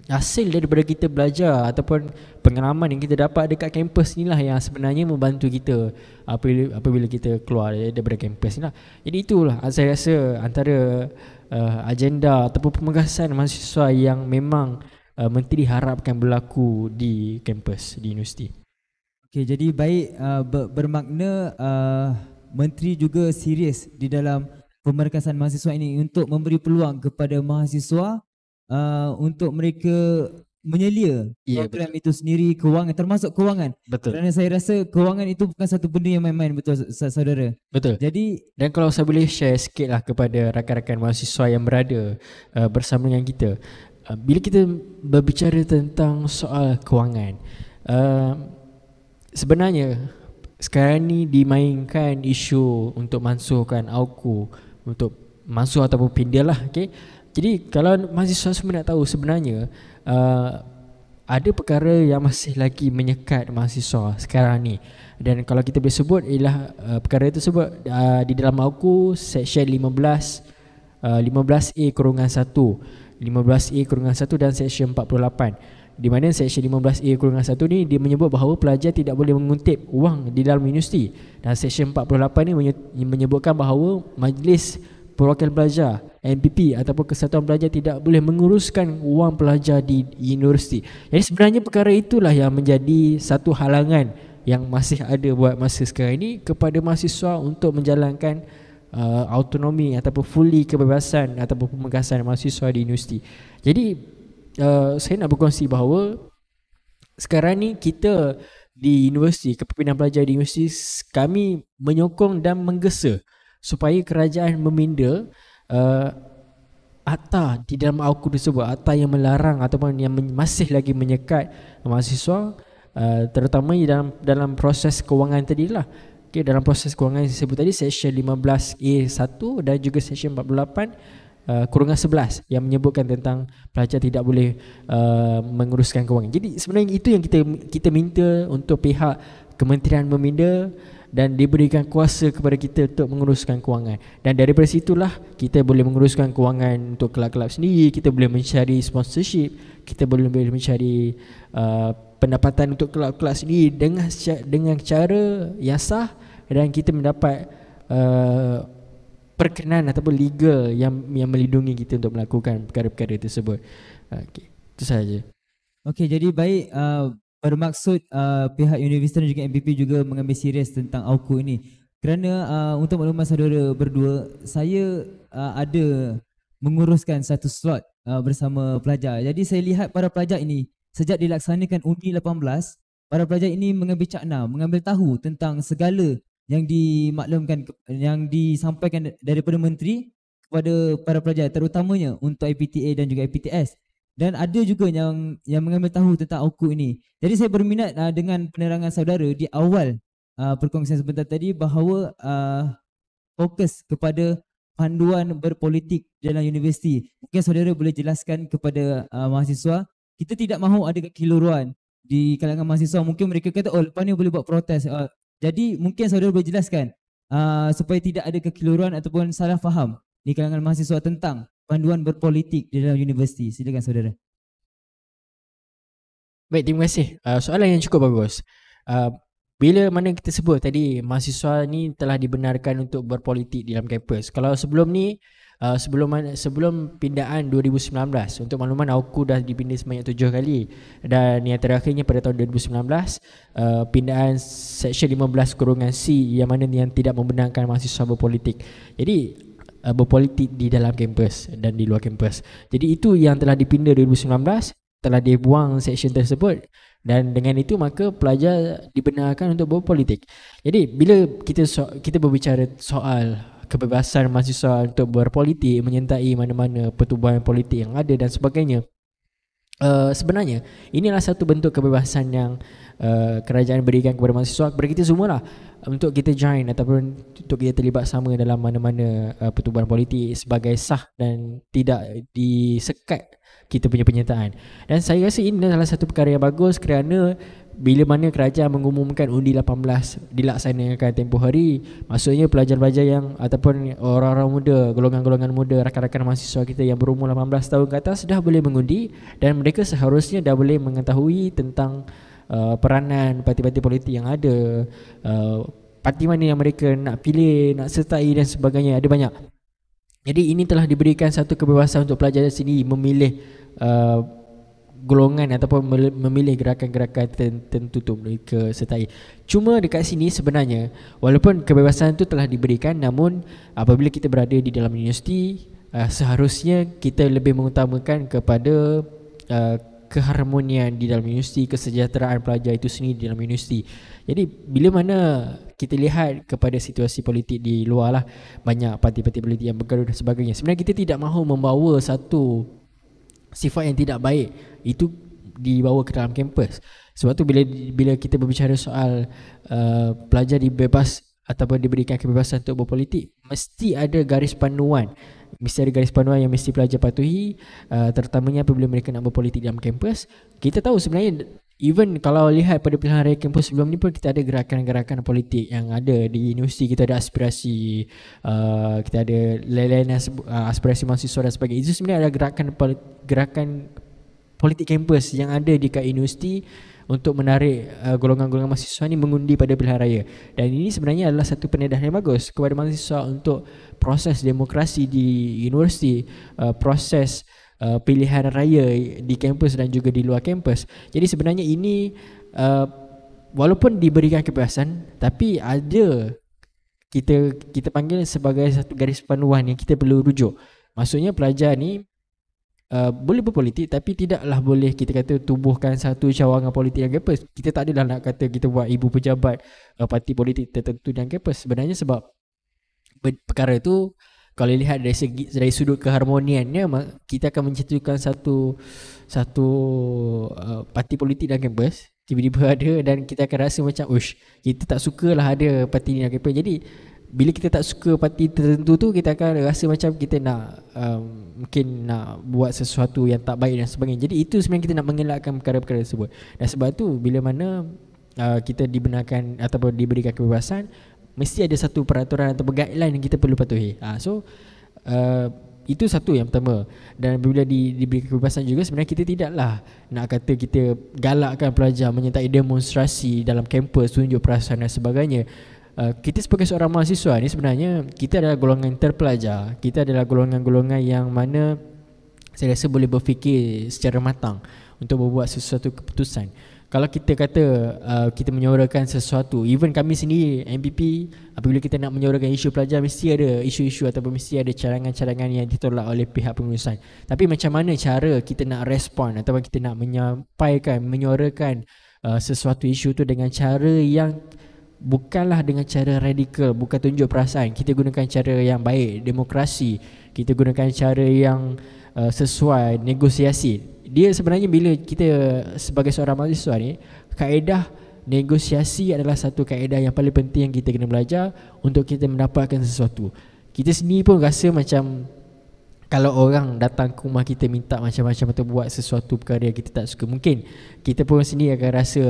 hasil daripada kita belajar ataupun pengalaman yang kita dapat dekat kampus inilah yang sebenarnya membantu kita apabila kita keluar daripada kampus ni lah. Jadi itulah saya rasa antara agenda ataupun pemegasan mahasiswa yang memang menteri harapkan berlaku di kampus, di universiti. Okey, jadi baik, bermakna menteri juga serius di dalam pemerkasaan mahasiswa ini untuk memberi peluang kepada mahasiswa untuk mereka menyelia program itu sendiri, kewangan, termasuk kewangan. Betul. Kerana saya rasa kewangan itu bukan satu benda yang main-main, betul saudara? Betul. Jadi, dan kalau saya boleh share sikit lah kepada rakan-rakan mahasiswa yang berada bersama dengan kita, bila kita berbicara tentang soal kewangan, sebenarnya sekarang ni dimainkan isu untuk mansuhkan AUKU, untuk mansuh ataupun pindah lah, okay? Jadi kalau mahasiswa semua nak tahu sebenarnya ada perkara yang masih lagi menyekat mahasiswa sekarang ni. Dan kalau kita boleh sebut ialah perkara itu sebut di dalam AUKU Seksyen 15A-1, 15A-1 dan Seksyen 48. Di mana Seksyen 15A-1 ni dia menyebut bahawa pelajar tidak boleh menguntip wang di dalam universiti. Dan Seksyen 48 ni menyebutkan bahawa Majlis Perwakilan Pelajar MPP ataupun Kesatuan Pelajar tidak boleh menguruskan wang pelajar di universiti. Jadi sebenarnya perkara itulah yang menjadi satu halangan yang masih ada buat masa sekarang ini kepada mahasiswa untuk menjalankan autonomi ataupun fully kebebasan ataupun pemegasan mahasiswa di universiti. Jadi saya nak berkongsi bahawa sekarang ni kita di universiti, kepimpinan pelajar di universiti, kami menyokong dan menggesa supaya kerajaan meminda akta di dalam AUKU tersebut, akta yang melarang ataupun yang masih lagi menyekat mahasiswa, terutama dalam proses kewangan tadilah. Okay, dalam proses kewangan yang saya sebut tadi, Seksyen 15A-1 dan juga Seksyen 48-11 yang menyebutkan tentang pelajar tidak boleh menguruskan kewangan. Jadi sebenarnya itu yang kita minta untuk pihak kementerian meminda dan diberikan kuasa kepada kita untuk menguruskan kewangan. Dan daripada situlah kita boleh menguruskan kewangan untuk kelab-kelab sendiri, kita boleh mencari sponsorship, kita boleh mencari pendapatan untuk kelab-kelab sendiri dengan cara yang sah, dan kita mendapat perkenan ataupun legal yang melindungi kita untuk melakukan perkara-perkara tersebut. Okay, itu sahaja. Okey, jadi baik, bermaksud pihak universiti dan juga MPP juga mengambil serius tentang AUKU ini. Kerana untuk makluman saudara berdua, saya ada menguruskan satu slot bersama pelajar. Jadi saya lihat para pelajar ini sejak dilaksanakan undi 18, para pelajar ini mengambil cakna, mengambil tahu tentang segala yang dimaklumkan, yang disampaikan daripada menteri kepada para pelajar, terutamanya untuk IPTA dan juga IPTS. Dan ada juga yang mengambil tahu tentang AUKU ini. Jadi saya berminat dengan penerangan saudara di awal perkongsian sebentar tadi bahawa fokus kepada panduan berpolitik dalam universiti. Mungkin saudara boleh jelaskan kepada mahasiswa, kita tidak mahu ada kekeliruan di kalangan mahasiswa. Mungkin mereka kata, oh lepas ni boleh buat protes. Jadi mungkin saudara boleh jelaskan supaya tidak ada kekeliruan ataupun salah faham di kalangan mahasiswa tentang panduan berpolitik di dalam universiti. Silakan saudara. Baik, terima kasih. Soalan yang cukup bagus. Bila mana kita sebut tadi mahasiswa ni telah dibenarkan untuk berpolitik di dalam kampus. Kalau sebelum ni, sebelum pindaan 2019, untuk makluman AUKU dah dipindah sebanyak 7 kali, dan yang terakhirnya pada tahun 2019 pindaan Seksyen 15-C yang mana yang tidak membenarkan mahasiswa berpolitik. Jadi berpolitik di dalam kampus dan di luar kampus. Jadi itu yang telah dipindah 2019, telah dibuang seksyen tersebut, dan dengan itu maka pelajar dibenarkan untuk berpolitik. Jadi bila kita berbicara soal kebebasan mahasiswa untuk berpolitik, menyertai mana-mana pertubuhan politik yang ada dan sebagainya, sebenarnya inilah satu bentuk kebebasan yang kerajaan berikan kepada mahasiswa, kepada kita semualah. untuk kita join ataupun untuk kita terlibat sama dalam mana-mana pertubuhan politik sebagai sah dan tidak disekat kita punya penyertaan. Dan saya rasa ini adalah satu perkara yang bagus kerana bila mana kerajaan mengumumkan undi 18 dilaksanakan tempoh hari, maksudnya pelajar-pelajar yang ataupun orang-orang muda, golongan-golongan muda, rakan-rakan mahasiswa kita yang berumur 18 tahun ke atas dah boleh mengundi dan mereka seharusnya dah boleh mengetahui tentang peranan parti-parti politik yang ada, parti mana yang mereka nak pilih, nak sertai dan sebagainya, ada banyak. Jadi ini telah diberikan satu kebebasan untuk pelajar sendiri memilih golongan ataupun memilih gerakan-gerakan tertentu untuk mereka sertai. Cuma dekat sini sebenarnya walaupun kebebasan itu telah diberikan, namun apabila kita berada di dalam universiti, seharusnya kita lebih mengutamakan kepada keharmonian di dalam universiti, kesejahteraan pelajar itu sendiri di dalam universiti. Jadi bila mana kita lihat kepada situasi politik di luar lah, banyak parti-parti politik yang bergaduh dan sebagainya, sebenarnya kita tidak mahu membawa satu sifat yang tidak baik itu dibawa ke dalam kampus. Sebab tu bila kita berbicara soal pelajar dibebas ataupun diberikan kebebasan untuk berpolitik, mesti ada garis panduan. Mesti ada garis panduan yang mesti pelajar patuhi, terutamanya apabila mereka nak berpolitik dalam kampus. Kita tahu sebenarnya even kalau lihat pada pilihan raya kampus sebelum ni pun kita ada gerakan-gerakan politik yang ada di universiti. Kita ada aspirasi, kita ada lain-lain aspirasi mahasiswa dan sebagainya. Itu sebenarnya ada gerakan politik kampus yang ada di kat universiti untuk menarik golongan-golongan mahasiswa ni mengundi pada pilihan raya. Dan ini sebenarnya adalah satu penedahan yang bagus kepada mahasiswa untuk proses demokrasi di universiti, proses pilihan raya di kampus dan juga di luar kampus. Jadi sebenarnya ini walaupun diberikan kebebasan, tapi ada kita panggil sebagai satu garis panduan yang kita perlu rujuk. Maksudnya pelajar ni boleh berpolitik tapi tidaklah boleh kita kata tubuhkan satu cawangan politik yang kampus. Kita tak adalah nak kata kita buat ibu pejabat parti politik tertentu dalam kampus. Sebenarnya sebab perkara itu kalau lihat dari sudut keharmoniannya, kita akan mencetuskan satu parti politik dalam kampus tiba-tiba ada dan kita akan rasa macam kita tak sukalah ada parti ni dalam kampus. Jadi bila kita tak suka parti tertentu tu, kita akan rasa macam kita nak mungkin nak buat sesuatu yang tak baik dan sebagainya. Jadi itu sebenarnya kita nak mengelakkan perkara-perkara tersebut. Dan sebab tu bila mana kita dibenarkan ataupun diberikan kebebasan, mesti ada satu peraturan atau guideline yang kita perlu patuhi. Itu satu yang pertama. Dan bila diberi kebebasan juga, sebenarnya kita tidaklah nak kata kita galakkan pelajar menyertai demonstrasi dalam kampus, tunjuk perasaan dan sebagainya. Kita sebagai seorang mahasiswa ni sebenarnya kita adalah golongan terpelajar. Kita adalah golongan-golongan yang mana saya rasa boleh berfikir secara matang untuk membuat sesuatu keputusan. Kalau kita kata kita menyuarakan sesuatu, even kami sendiri MPP, apabila kita nak menyuarakan isu pelajar, mesti ada isu-isu ataupun mesti ada cadangan-cadangan yang ditolak oleh pihak pengurusan. Tapi macam mana cara kita nak respon ataupun kita nak menyampaikan, menyuarakan sesuatu isu tu dengan cara yang bukanlah dengan cara radikal, bukan tunjuk perasaan. Kita gunakan cara yang baik, demokrasi. Kita gunakan cara yang sesuai, negosiasi. Dia sebenarnya bila kita sebagai seorang mahasiswa ni, kaedah negosiasi adalah satu kaedah yang paling penting yang kita kena belajar untuk kita mendapatkan sesuatu. Kita sendiri pun rasa macam kalau orang datang ke rumah kita minta macam-macam atau buat sesuatu perkara yang kita tak suka, mungkin kita pun sendiri akan rasa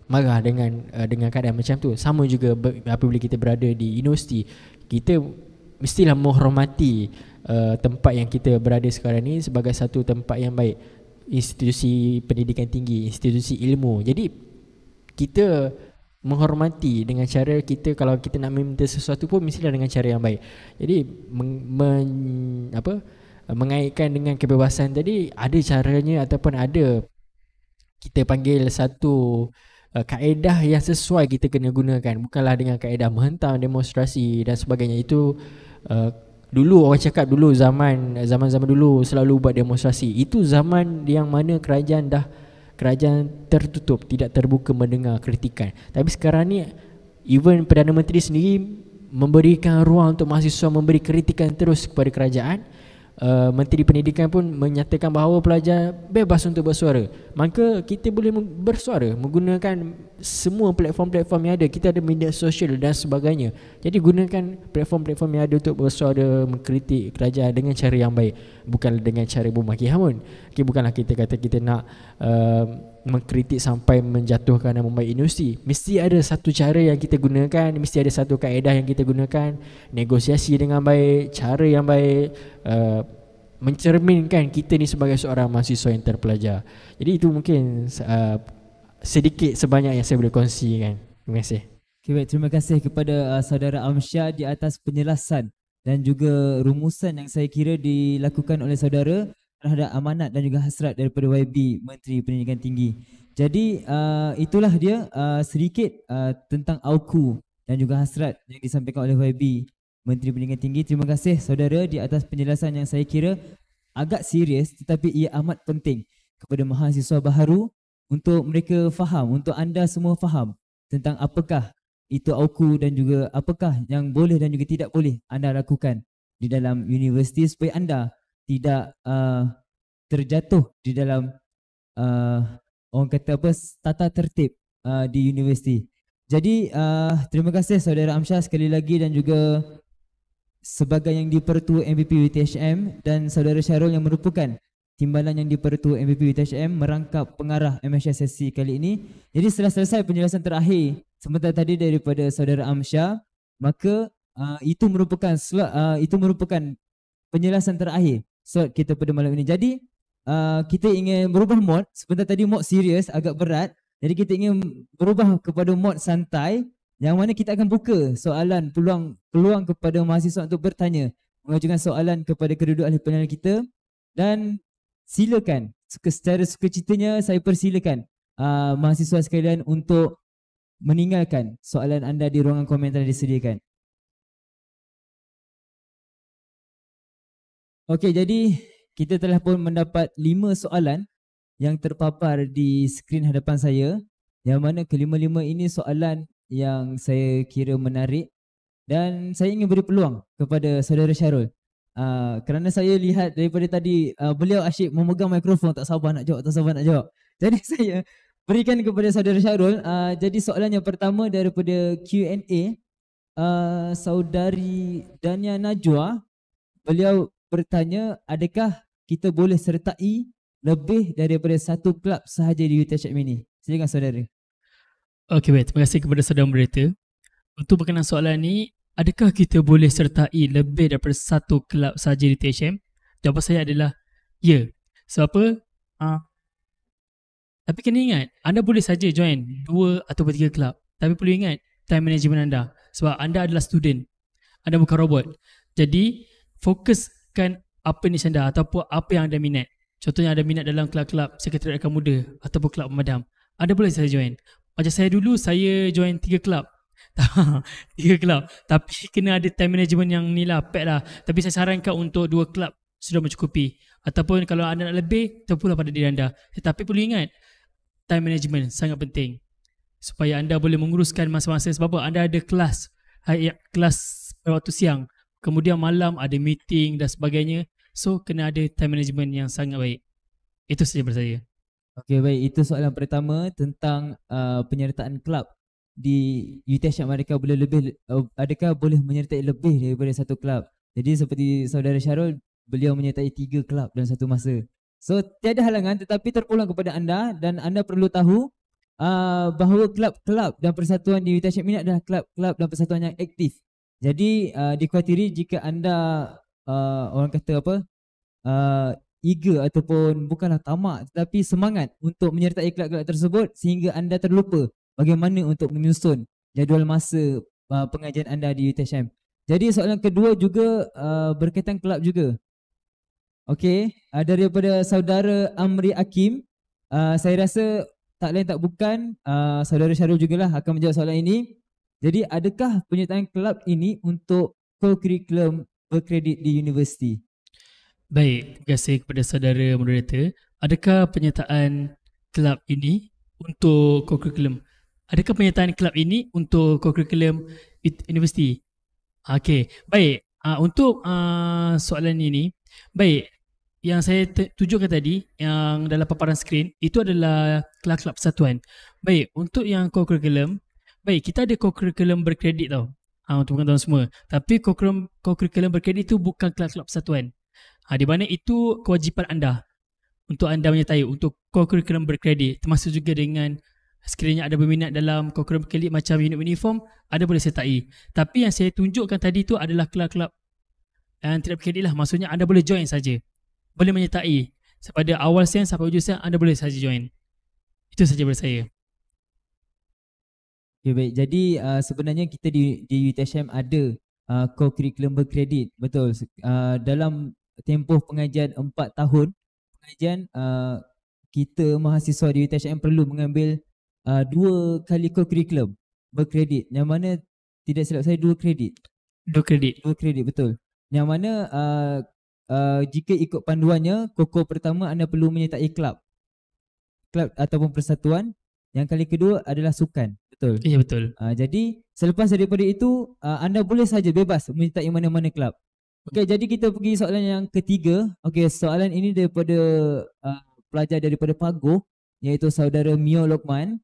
marah dengan keadaan macam tu. Sama juga apabila kita berada di universiti, kita mestilah menghormati tempat yang kita berada sekarang ni sebagai satu tempat yang baik, institusi pendidikan tinggi, institusi ilmu. Jadi kita menghormati dengan cara kita, kalau kita nak meminta sesuatu pun mestilah dengan cara yang baik. Jadi mengaitkan dengan kebebasan tadi, ada caranya ataupun ada kita panggil satu kaedah yang sesuai kita kena gunakan. Bukanlah dengan kaedah menghentam, demonstrasi dan sebagainya. Itu dulu orang cakap dulu zaman dulu selalu buat demonstrasi. Itu zaman yang mana kerajaan tertutup, tidak terbuka mendengar kritikan. Tapi sekarang ni even Perdana Menteri sendiri memberikan ruang untuk mahasiswa memberi kritikan terus kepada kerajaan. Menteri Pendidikan pun menyatakan bahawa pelajar bebas untuk bersuara. Maka kita boleh bersuara menggunakan semua platform-platform yang ada. Kita ada media sosial dan sebagainya. Jadi gunakan platform-platform yang ada untuk bersuara, mengkritik kerajaan dengan cara yang baik, bukan dengan cara memaki hamun. Bukanlah kita kata kita nak mengkritik sampai menjatuhkan nama baik universiti. Mesti ada satu cara yang kita gunakan, mesti ada satu kaedah yang kita gunakan, negosiasi dengan baik, cara yang baik, mencerminkan kita ni sebagai seorang mahasiswa yang terpelajar. Jadi itu mungkin sedikit sebanyak yang saya boleh kongsikan. Terima kasih. Okay, baik, terima kasih kepada saudara Amsyar di atas penjelasan dan juga rumusan yang saya kira dilakukan oleh saudara terhadap amanat dan juga hasrat daripada YB Menteri Pendidikan Tinggi. Jadi itulah dia sedikit tentang AUKU dan juga hasrat yang disampaikan oleh YB Menteri Pendidikan Tinggi. Terima kasih saudara di atas penjelasan yang saya kira agak serius tetapi ia amat penting kepada mahasiswa baharu untuk mereka faham, untuk anda semua faham tentang apakah itu AUKU dan juga apakah yang boleh dan juga tidak boleh anda lakukan di dalam universiti supaya anda tidak terjatuh di dalam orang kata apa, tata tertib di universiti. Jadi terima kasih saudara Amsyar sekali lagi dan juga sebagai yang di-Pertua MVP UTHM dan saudara Syarul yang merupakan timbalan yang di-Pertua MVP UTHM merangkap pengarah MHS sesi kali ini. Jadi setelah selesai penjelasan terakhir sebentar tadi daripada saudara Amsyar, maka itu merupakan penjelasan terakhir slot kita pada malam ini. Jadi kita ingin berubah mod. Sebentar tadi mod serius, agak berat. Jadi kita ingin berubah kepada mod santai, yang mana kita akan buka soalan, peluang kepada mahasiswa untuk bertanya, mengajukan soalan kepada kedua-dua ahli panel kita. Dan silakan, secara sukacitanya saya persilakan mahasiswa sekalian untuk meninggalkan soalan anda di ruangan komentar yang disediakan. Okey, jadi kita telah pun mendapat 5 soalan yang terpapar di skrin hadapan saya, yang mana kelima-lima ini soalan yang saya kira menarik dan saya ingin beri peluang kepada saudara Syarul. Kerana saya lihat daripada tadi beliau asyik memegang mikrofon, tak sabar nak jawab. Jadi saya berikan kepada saudara Syarul. Jadi soalan yang pertama daripada Q&A, saudari Dania Najwa, beliau bertanya, adakah kita boleh sertai lebih daripada satu kelab sahaja di UTHM ini? Silakan saudara. Okey, baik. Terima kasih kepada saudara moderator. Untuk berkenaan soalan ni, adakah kita boleh sertai lebih daripada satu kelab sahaja di UTHM? Jawapan saya adalah ya. Sebab apa? Tapi kena ingat, anda boleh saja join 2 atau 3 kelab. Tapi perlu ingat time management anda. Sebab anda adalah student. Anda bukan robot. Jadi, fokuskan apa niche anda ataupun apa yang anda minat. Contohnya ada minat dalam kelab-kelab sekretariat rakan muda ataupun kelab pemadam, anda boleh saya join. Macam saya dulu, saya join 3 kelab. 3 kelab. Tapi kena ada time management yang ni lah, pack lah. Tapi saya sarankan untuk 2 kelab sudah mencukupi. Ataupun kalau anda nak lebih, terpulang pada diri anda. Tetapi perlu ingat, time management sangat penting. Supaya anda boleh menguruskan masa-masa. Sebab apa? Anda ada kelas pada waktu siang. Kemudian malam ada meeting dan sebagainya. So kena ada time management yang sangat baik. Itu saja daripada saya. Okey, baik, itu soalan pertama tentang penyertaan kelab di UTHM. Adakah boleh menyertai lebih daripada satu kelab? Jadi seperti saudara Syarul, beliau menyertai 3 kelab dalam satu masa. So tiada halangan, tetapi terpulang kepada anda dan anda perlu tahu bahawa kelab-kelab dan persatuan di UTHM ini adalah kelab-kelab dan persatuan yang aktif. Jadi dikuatiri jika anda orang kata apa, eager ataupun bukanlah tamak tetapi semangat untuk menyertai kelab-kelab tersebut sehingga anda terlupa bagaimana untuk menyusun jadual masa pengajian anda di UTHM. Jadi soalan kedua juga berkaitan kelab juga. Okey, daripada saudara Amri Hakim, saya rasa tak lain tak bukan saudara Syarul jugalah akan menjawab soalan ini. Jadi adakah penyertaan kelab ini untuk co-curriculum berkredit di universiti? Baik, terima kasih kepada saudara moderator. Adakah penyertaan kelab ini untuk co-curriculum? Adakah penyertaan kelab ini untuk co-curriculum universiti? Okey, baik. Untuk soalan ini, Baik, yang saya tunjukkan tadi yang dalam paparan skrin itu adalah kelab-kelab persatuan. Baik, untuk yang co-curriculum, baik kita ada co-curriculum berkredit tau. Untuk penonton semua. Tapi co-curriculum berkredit itu bukan kelab-kelab persatuan. Di mana itu kewajipan anda untuk anda menyertai untuk co-curriculum berkredit, termasuk juga dengan sekiranya ada berminat dalam co-curriculum berkredit macam unit uniform, ada boleh sertai. Tapi yang saya tunjukkan tadi tu adalah kelab-kelab yang tidak berkredit lah. Maksudnya anda boleh join saja, boleh menyertai pada awal sen sampai hujung sen, anda boleh saja join. Itu saja dari saya. Okay, baik. Jadi sebenarnya kita di UTHM ada co-curriculum berkredit. Betul. Dalam tempoh pengajian 4 tahun pengajian, kita mahasiswa di UTHM perlu mengambil 2 kali co-curriculum berkredit, yang mana tidak silap saya 2 kredit. 2 kredit. 2 kredit, betul. Yang mana jika ikut panduannya, koko pertama anda perlu menyertai kelab ataupun persatuan. Yang kali kedua adalah sukan. Betul. Ya, betul. Jadi selepas daripada itu anda boleh saja bebas menyertai mana-mana kelab. Okey, jadi kita pergi soalan yang ketiga. Okey, soalan ini daripada pelajar daripada Pagoh, iaitu saudara Mio Lokman.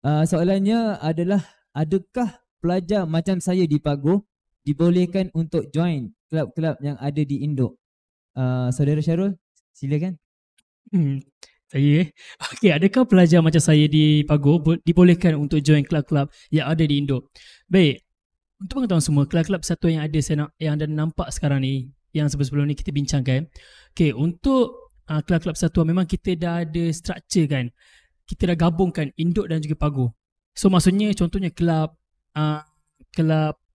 Soalannya adalah, adakah pelajar macam saya di Pagoh dibolehkan untuk join kelab-kelab yang ada di Induk? Saudara Syarul, silakan. Saya okey, adakah pelajar macam saya di Pagoh dibolehkan untuk join kelab-kelab yang ada di Induk? Baik, untuk pengetahuan semua, kelab-kelab persatuan yang ada yang anda nampak sekarang ni, yang sebelum ni kita bincangkan. Okey, untuk kelab-kelab persatuan memang kita dah ada structure kan. Kita dah gabungkan Induk dan juga Pagoh. So maksudnya contohnya kelab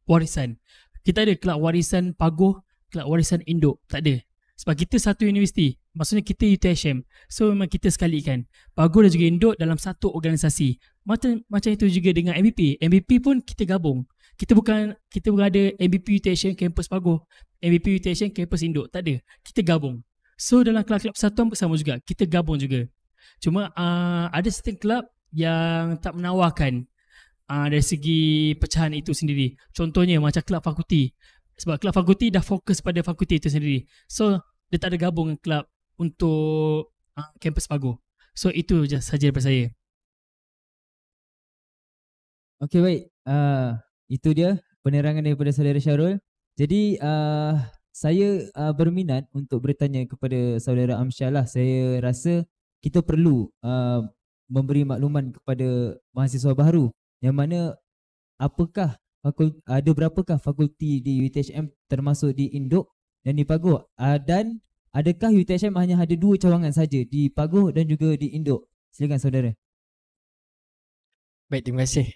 warisan. Kita ada kelab warisan Pagoh, kelab warisan Induk. Tak ada. Sebab kita satu universiti. Maksudnya kita UTHM. So memang kita sekalikan Pagoh dan juga Induk dalam satu organisasi. Macam itu juga dengan MVP. MVP pun kita gabung. Kita bukan ada MVP UTHM Campus Pagoh, MVP UTHM Campus Induk. Tak ada. Kita gabung. So dalam kelab-kelab persatuan bersama juga, kita gabung juga. Cuma ada certain kelab yang tak menawarkan dari segi pecahan itu sendiri. Contohnya macam kelab fakulti. Sebab kelab fakulti dah fokus pada fakulti itu sendiri. So dia tak ada gabung kelab untuk kampus Pagoh. So itu saja daripada saya. Okey, baik. Itu dia penerangan daripada saudara Syarul. Jadi saya berminat untuk bertanya kepada saudara Amsyah lah. Saya rasa kita perlu memberi makluman kepada mahasiswa baru, yang mana apakah ada berapakah fakulti di UTHM termasuk di Induk dan di Pagoh, dan adakah UTHM hanya ada 2 cawangan saja, di Pagoh dan juga di Induk? Silakan saudara. Baik, terima kasih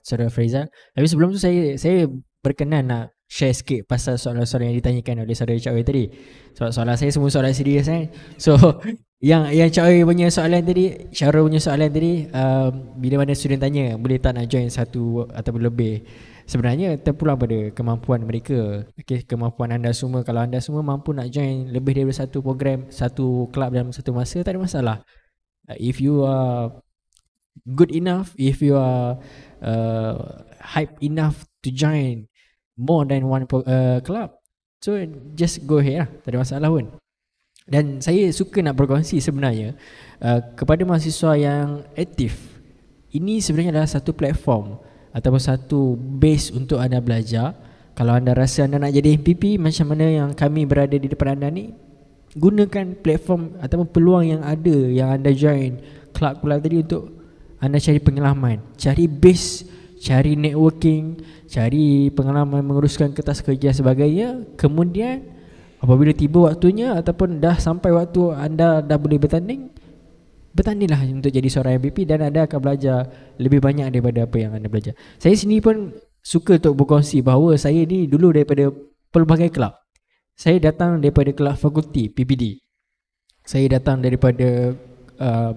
saudara Faizal. Tapi sebelum tu saya berkenan nak share sikit pasal soalan-soalan yang ditanyakan oleh saudara Cak Wei tadi. Sebab soalan saya semua soalan serius kan. So yang Cak Wei punya soalan tadi, Syarul punya soalan tadi, bila mana student tanya boleh tak nak join satu ataupun lebih, sebenarnya terpulang pada kemampuan mereka. Okay, kemampuan anda semua. Kalau anda semua mampu nak join lebih daripada satu program, satu kelab dalam satu masa, tak ada masalah. If you are good enough, if you are hype enough to join more than one club, so just go ahead lah, tak ada masalah pun. Dan saya suka nak berkongsi sebenarnya kepada mahasiswa yang aktif, ini sebenarnya adalah satu platform ataupun satu base untuk anda belajar. Kalau anda rasa anda nak jadi MPP macam mana yang kami berada di depan anda ni, gunakan platform ataupun peluang yang ada, yang anda join club-club tadi untuk anda cari pengalaman, cari base, cari networking, cari pengalaman menguruskan kertas kerja sebagainya. Kemudian apabila tiba waktunya ataupun dah sampai waktu anda dah boleh bertanding, bertandinglah untuk jadi seorang MVP dan anda akan belajar lebih banyak daripada apa yang anda belajar. Saya sendiri pun suka untuk berkongsi bahawa saya ni dulu daripada pelbagai kelab. Saya datang daripada kelab fakulti PPD. Saya datang daripada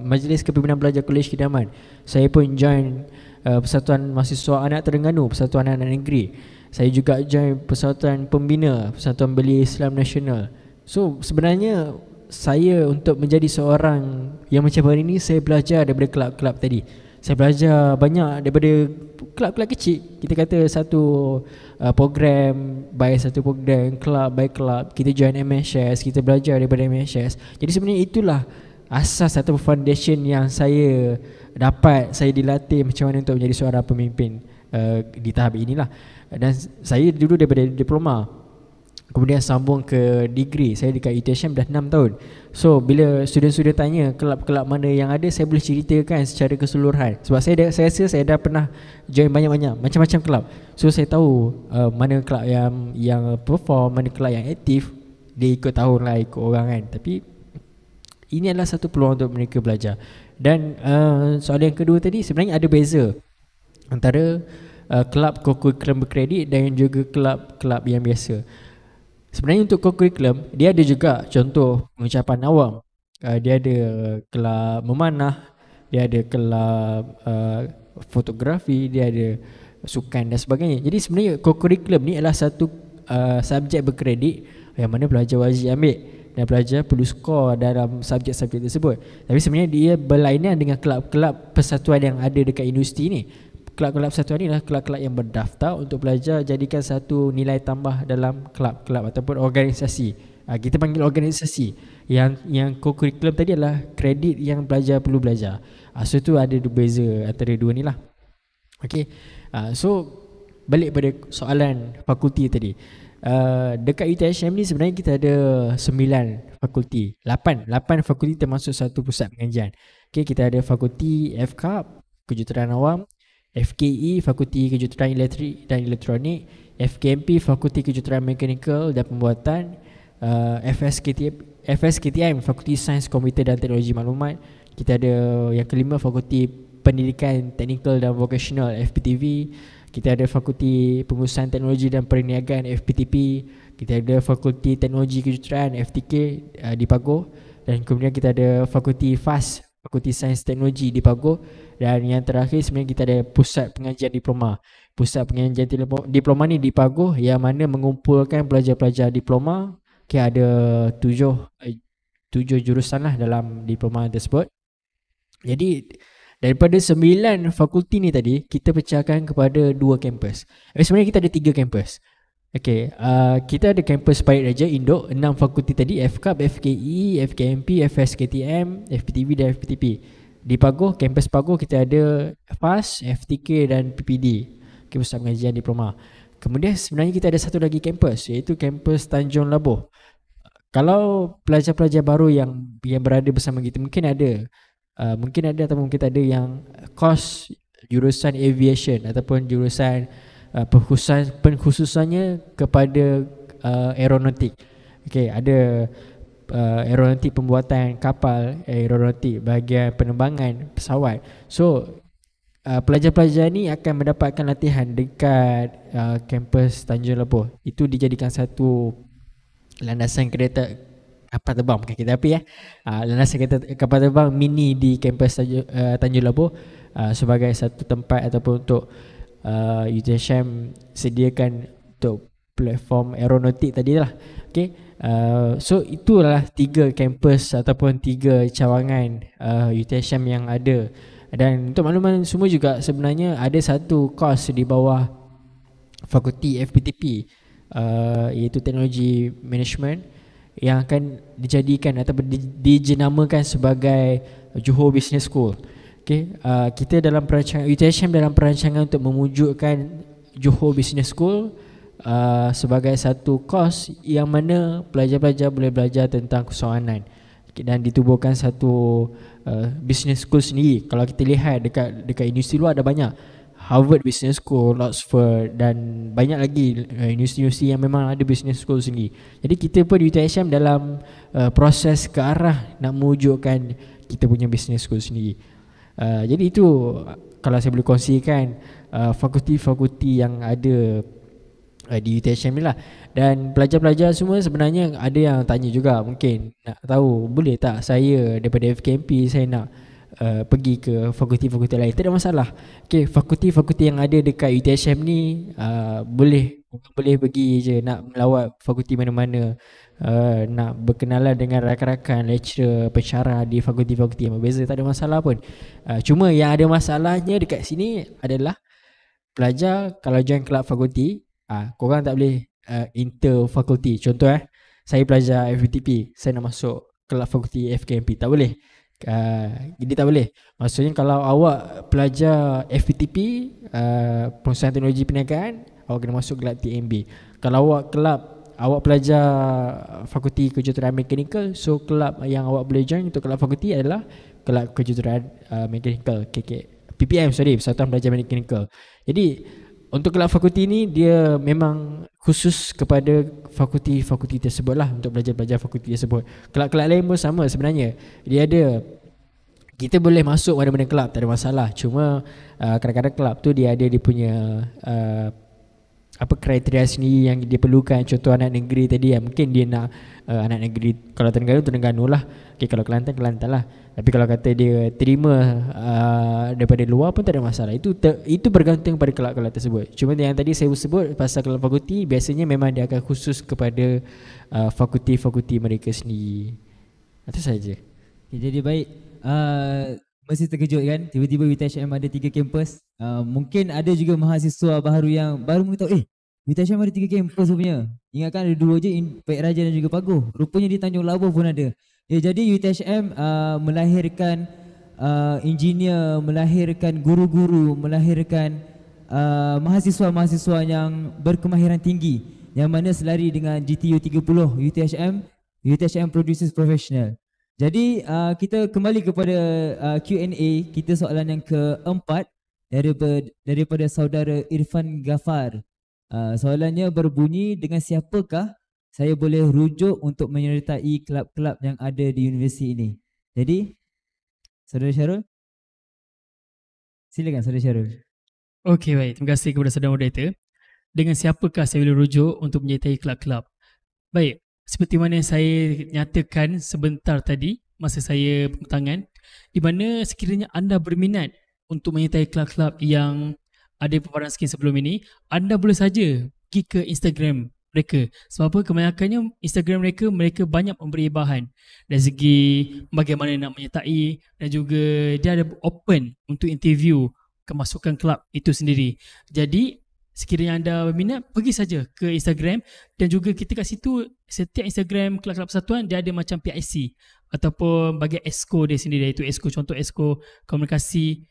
Majlis Kepimpinan Pelajar Kolej Kedaman. Saya pun join Persatuan Mahasiswa Anak Terengganu, Persatuan Anak Negeri. Saya juga join Persatuan Pembina, Persatuan Belia Islam Nasional. So sebenarnya saya untuk menjadi seorang yang macam hari ini, saya belajar daripada kelab-kelab tadi. Saya belajar banyak daripada kelab-kelab kecil. Kita kata satu program by satu program, club by club. Kita join MSS, kita belajar daripada MSS. Jadi sebenarnya itulah asas atau foundation yang saya dapat, saya dilatih macam mana untuk menjadi seorang pemimpin di tahap inilah. Dan saya dulu daripada diploma, kemudian sambung ke degree. Saya dekat UTHM dah 6 tahun. So bila student-student tanya kelab-kelab mana yang ada, saya boleh ceritakan secara keseluruhan. Sebab saya rasa saya dah pernah join banyak-banyak macam-macam kelab. So saya tahu mana kelab yang perform, mana kelab yang aktif. Dia ikut tahun lah, ikut orang kan. Tapi ini adalah satu peluang untuk mereka belajar. Dan soalan yang kedua tadi, sebenarnya ada beza antara kelab co-curriculum berkredit dan juga kelab-kelab yang biasa. Sebenarnya untuk co-curriculum, dia ada juga contoh pengucapan awam. Dia ada kelab memanah, dia ada kelab fotografi, dia ada sukan dan sebagainya. Jadi sebenarnya co-curriculum ni adalah satu subjek berkredit yang mana pelajar wajib ambil dan pelajar perlu skor dalam subjek-subjek tersebut. Tapi sebenarnya dia berlainan dengan kelab-kelab persatuan yang ada dekat universiti ni. Kelab-kelab persatuan ni adalah kelab-kelab yang berdaftar untuk pelajar jadikan satu nilai tambah dalam kelab-kelab ataupun organisasi. Kita panggil organisasi. Yang co-curriculum tadi adalah kredit yang pelajar perlu belajar. So tu ada beza antara dua ni lah. Okay. So balik pada soalan fakulti tadi. Dekat UTHM ni sebenarnya kita ada 9 fakulti, 8 fakulti termasuk satu pusat pengajian. Okay, kita ada fakulti FKAP, kejuruteraan awam, FKE, Fakulti Kejuruteraan Elektrik dan Elektronik, FKMP, Fakulti Kejuruteraan Mekanikal dan Pembuatan, FSKTM, Fakulti Sains Komputer dan Teknologi Maklumat. Kita ada yang kelima, Fakulti Pendidikan Teknikal dan Vocational, FPTV. Kita ada Fakulti Pengurusan Teknologi dan Perniagaan, FPTP. Kita ada Fakulti Teknologi Kejuruteraan, FTK di Pagoh. Dan kemudian kita ada Fakulti FAS, Fakulti Sains Teknologi di Pagoh. Dan yang terakhir sebenarnya kita ada Pusat Pengajian Diploma. Pusat Pengajian Diploma ni di Pagoh yang mana mengumpulkan pelajar-pelajar diploma. Okay, ada 7 jurusan lah dalam diploma tersebut. Jadi daripada 9 fakulti ni tadi, kita pecahkan kepada 2 kampus. Sebenarnya kita ada 3 kampus. Okay, kita ada kampus Pahit Raja, Induk, 6 fakulti tadi, FKAP, FKE, FKMP, FSKTM, FPTV dan FPTP. Di Pagoh, kampus Pagoh kita ada FAS, FTK dan PPD, Pusat Pengajian Diploma. Kemudian sebenarnya kita ada satu lagi kampus, iaitu kampus Tanjung Labuh. Kalau pelajar-pelajar baru yang berada bersama kita, mungkin ada atau mungkin ada yang kos jurusan aviation ataupun jurusan pengkhususannya kepada aeronautik. Okay, ada aeronautik pembuatan kapal, aeronautik bahagian penerbangan pesawat. So pelajar-pelajar ni akan mendapatkan latihan dekat kampus Tanjung Labuh. Itu dijadikan satu landasan kereta kapal terbang, bukan kereta api landasan kereta kapal terbang mini di kampus Tanjung Labuh sebagai satu tempat ataupun untuk UTHM sediakan untuk platform aeronautik tadi lah. Okay. So itulah 3 kampus ataupun 3 cawangan UTHM yang ada. Dan untuk makluman semua juga, sebenarnya ada satu kos di bawah fakulti FPTP, iaitu Teknologi Management, yang akan dijadikan ataupun dijenamakan sebagai Johor Business School. Okay. Kita dalam perancangan UTHM dalam perancangan untuk mewujudkan Johor Business School sebagai satu kos yang mana pelajar-pelajar boleh belajar tentang kesoanan dan ditubuhkan satu business school sendiri. Kalau kita lihat dekat universiti luar ada banyak, Harvard Business School, Oxford dan banyak lagi universiti-universiti yang memang ada business school sendiri. Jadi kita pun di UTHM dalam proses ke arah nak mewujudkan kita punya business school sendiri. Jadi itu kalau saya boleh kongsikan fakulti-fakulti yang ada di UTHM ni lah. Dan pelajar-pelajar semua sebenarnya ada yang tanya juga, mungkin nak tahu boleh tak saya daripada FKMP saya nak pergi ke fakulti-fakulti lain, tak ada masalah. Okay, fakulti-fakulti yang ada dekat UTHM ni boleh pergi je, nak melawat fakulti mana-mana, nak berkenalan dengan rakan-rakan lecturer, pensyarah di fakulti-fakulti yang berbeza, tak ada masalah pun. Cuma yang ada masalahnya dekat sini adalah pelajar kalau join kelab fakulti, korang tak boleh inter fakulti. Contoh saya pelajar FBTP, saya nak masuk kelab fakulti FKMP, tak boleh. Jadi tak boleh. Maksudnya kalau awak pelajar FPTP, Pengurusan Teknologi Perniagaan, awak kena masuk kelab TMB. Kalau awak pelajar Fakulti Kejuruteraan Mekanikal, so kelab yang awak boleh join untuk kelab fakulti adalah kelab kejuruteraan Mekanikal, PPM, Persatuan Pelajar Mekanikal. Jadi untuk kelab fakulti ni dia memang khusus kepada fakulti-fakulti tersebut lah, untuk pelajar-pelajar fakulti tersebut. Kelab-kelab lain pun sama sebenarnya. Kita boleh masuk mana-mana kelab, tak ada masalah. Cuma kadang-kadang kelab tu dia punya kriteria sendiri yang dia perlukan. Contoh anak negeri tadi mungkin dia nak anak negeri, kalau Terengganu lah. Okay, kalau Kelantan lah. Tapi kalau kata dia terima daripada luar pun tak ada masalah. Itu bergantung pada kelab-kelab tersebut. Cuma yang tadi saya sebut pasal kelab fakulti, biasanya memang dia akan khusus kepada fakulti-fakulti mereka sendiri. Itu saja. Okay, jadi baik, mesti terkejut kan tiba-tiba UTHM ada 3 kampus. Mungkin ada juga mahasiswa baru yang baru mengetahui UTHM ada 3 kampus punya. Ingatkan ada 2 je, Pak Raja dan juga Paguh. Rupanya di Tanjung Labuh pun ada. Jadi UTHM melahirkan engineer, melahirkan guru-guru, melahirkan mahasiswa-mahasiswa yang berkemahiran tinggi, yang mana selari dengan GTU 30 UTHM produces professional. Jadi kita kembali kepada Q&A kita, soalan yang keempat daripada saudara Irfan Ghafar. Soalannya berbunyi, dengan siapakah saya boleh rujuk untuk menyertai kelab-kelab yang ada di universiti ini? Jadi Saudara Syarul, silakan Saudara Syarul. Okey, baik. Terima kasih kepada saudara moderator. Dengan siapakah saya boleh rujuk untuk menyertai kelab-kelab? Baik, seperti mana saya nyatakan sebentar tadi masa saya pengutangan, di mana sekiranya anda berminat untuk menyertai kelab-kelab yang ada paparan skrin sebelum ini, anda boleh saja pergi ke Instagram mereka. Sebab apa? Kebanyakannya Instagram mereka banyak memberi bahan dari segi bagaimana nak menyertai, dan juga dia ada open untuk interview kemasukan kelab itu sendiri. Jadi sekiranya anda berminat, pergi saja ke Instagram, dan juga kita kat situ, setiap Instagram kelab-kelab persatuan dia ada macam PIC ataupun bagi exco dia sendiri, iaitu exco, contoh exco komunikasi.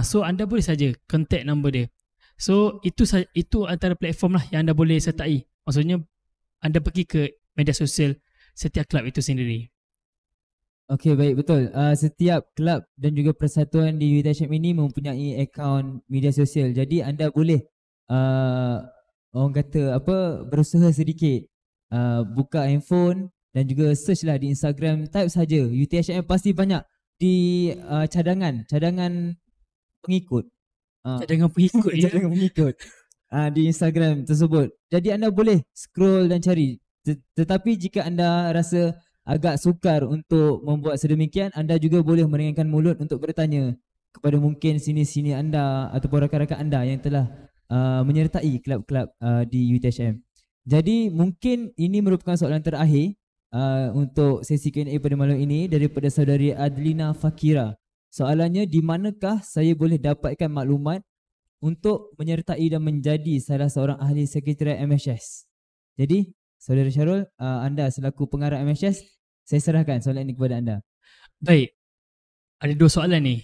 So anda boleh saja contact number dia. So itu antara platform lah yang anda boleh sertai. Maksudnya anda pergi ke media sosial setiap kelab itu sendiri. Okey, baik, betul. Setiap kelab dan juga persatuan di UTHM ini mempunyai akaun media sosial. Jadi anda boleh orang kata berusaha sedikit, buka handphone dan juga search lah di Instagram, type saja UTHM, pasti banyak di cadangan pengikut. Cadangan pengikut ya. Cadangan pengikut di Instagram tersebut. Jadi anda boleh scroll dan cari. Tetapi jika anda rasa agak sukar untuk membuat sedemikian, anda juga boleh meringankan mulut untuk bertanya kepada mungkin sini-sini anda ataupun rakan-rakan anda yang telah menyertai kelab-kelab di UTHM. Jadi mungkin ini merupakan soalan terakhir untuk sesi Q&A pada malam ini daripada saudari Adlina Fakira. Soalannya, di manakah saya boleh dapatkan maklumat untuk menyertai dan menjadi salah seorang ahli sekretariat MHS? Jadi saudara Syarul, anda selaku pengarah MHS, saya serahkan soalan ini kepada anda. Baik, ada 2 soalan ni.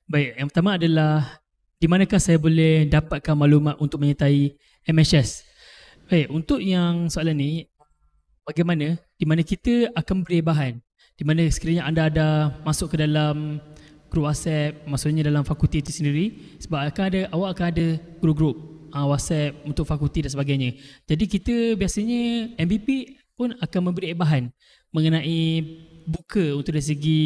Baik, yang pertama adalah di manakah saya boleh dapatkan maklumat untuk menyertai MHS? Baik, untuk yang soalan ni, bagaimana di mana kita akan beri bahan, di mana sekiranya anda ada masuk ke dalam grup WhatsApp, maksudnya dalam fakulti itu sendiri, sebab awak akan ada grup-grup WhatsApp untuk fakulti dan sebagainya. Jadi kita biasanya MVP pun akan memberi bahan mengenai buka untuk dari segi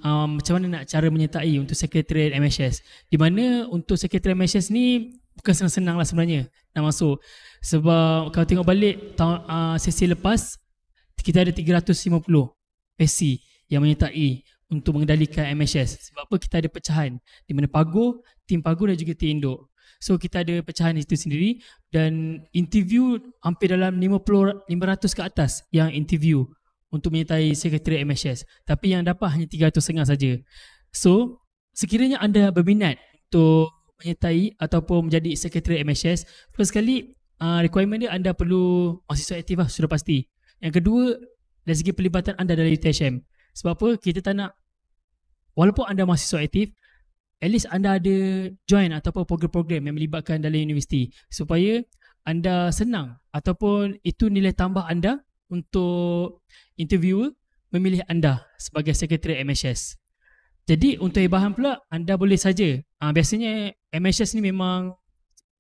macam mana nak cara menyertai untuk sekretariat MHS. Di mana untuk sekretariat MHS ni bukan senang-senang lah sebenarnya nak masuk. Sebab kalau tengok balik sesi lepas, kita ada 350 PC yang menyertai untuk mengendalikan MHS. Sebab apa? Kita ada pecahan di mana Pagoh, tim Pagoh dan juga tim Induk. So kita ada pecahan itu sendiri dan interview hampir dalam 500 ke atas yang interview untuk menyertai Sekretariat MHS. Tapi yang dapat hanya 350 saja. So sekiranya anda berminat untuk menyertai ataupun menjadi Sekretariat MHS, first sekali requirement dia anda perlu mahasiswa aktif lah, sudah pasti. Yang kedua, dari segi pelibatan anda dalam UTHM. Sebab apa? Kita tak nak, walaupun anda mahasiswa aktif, at least anda ada join ataupun program-program yang melibatkan dalam universiti supaya anda senang ataupun itu nilai tambah anda untuk interviewer memilih anda sebagai Sekretariat MHS. Jadi untuk bahan pula anda boleh saja, biasanya MHS ni memang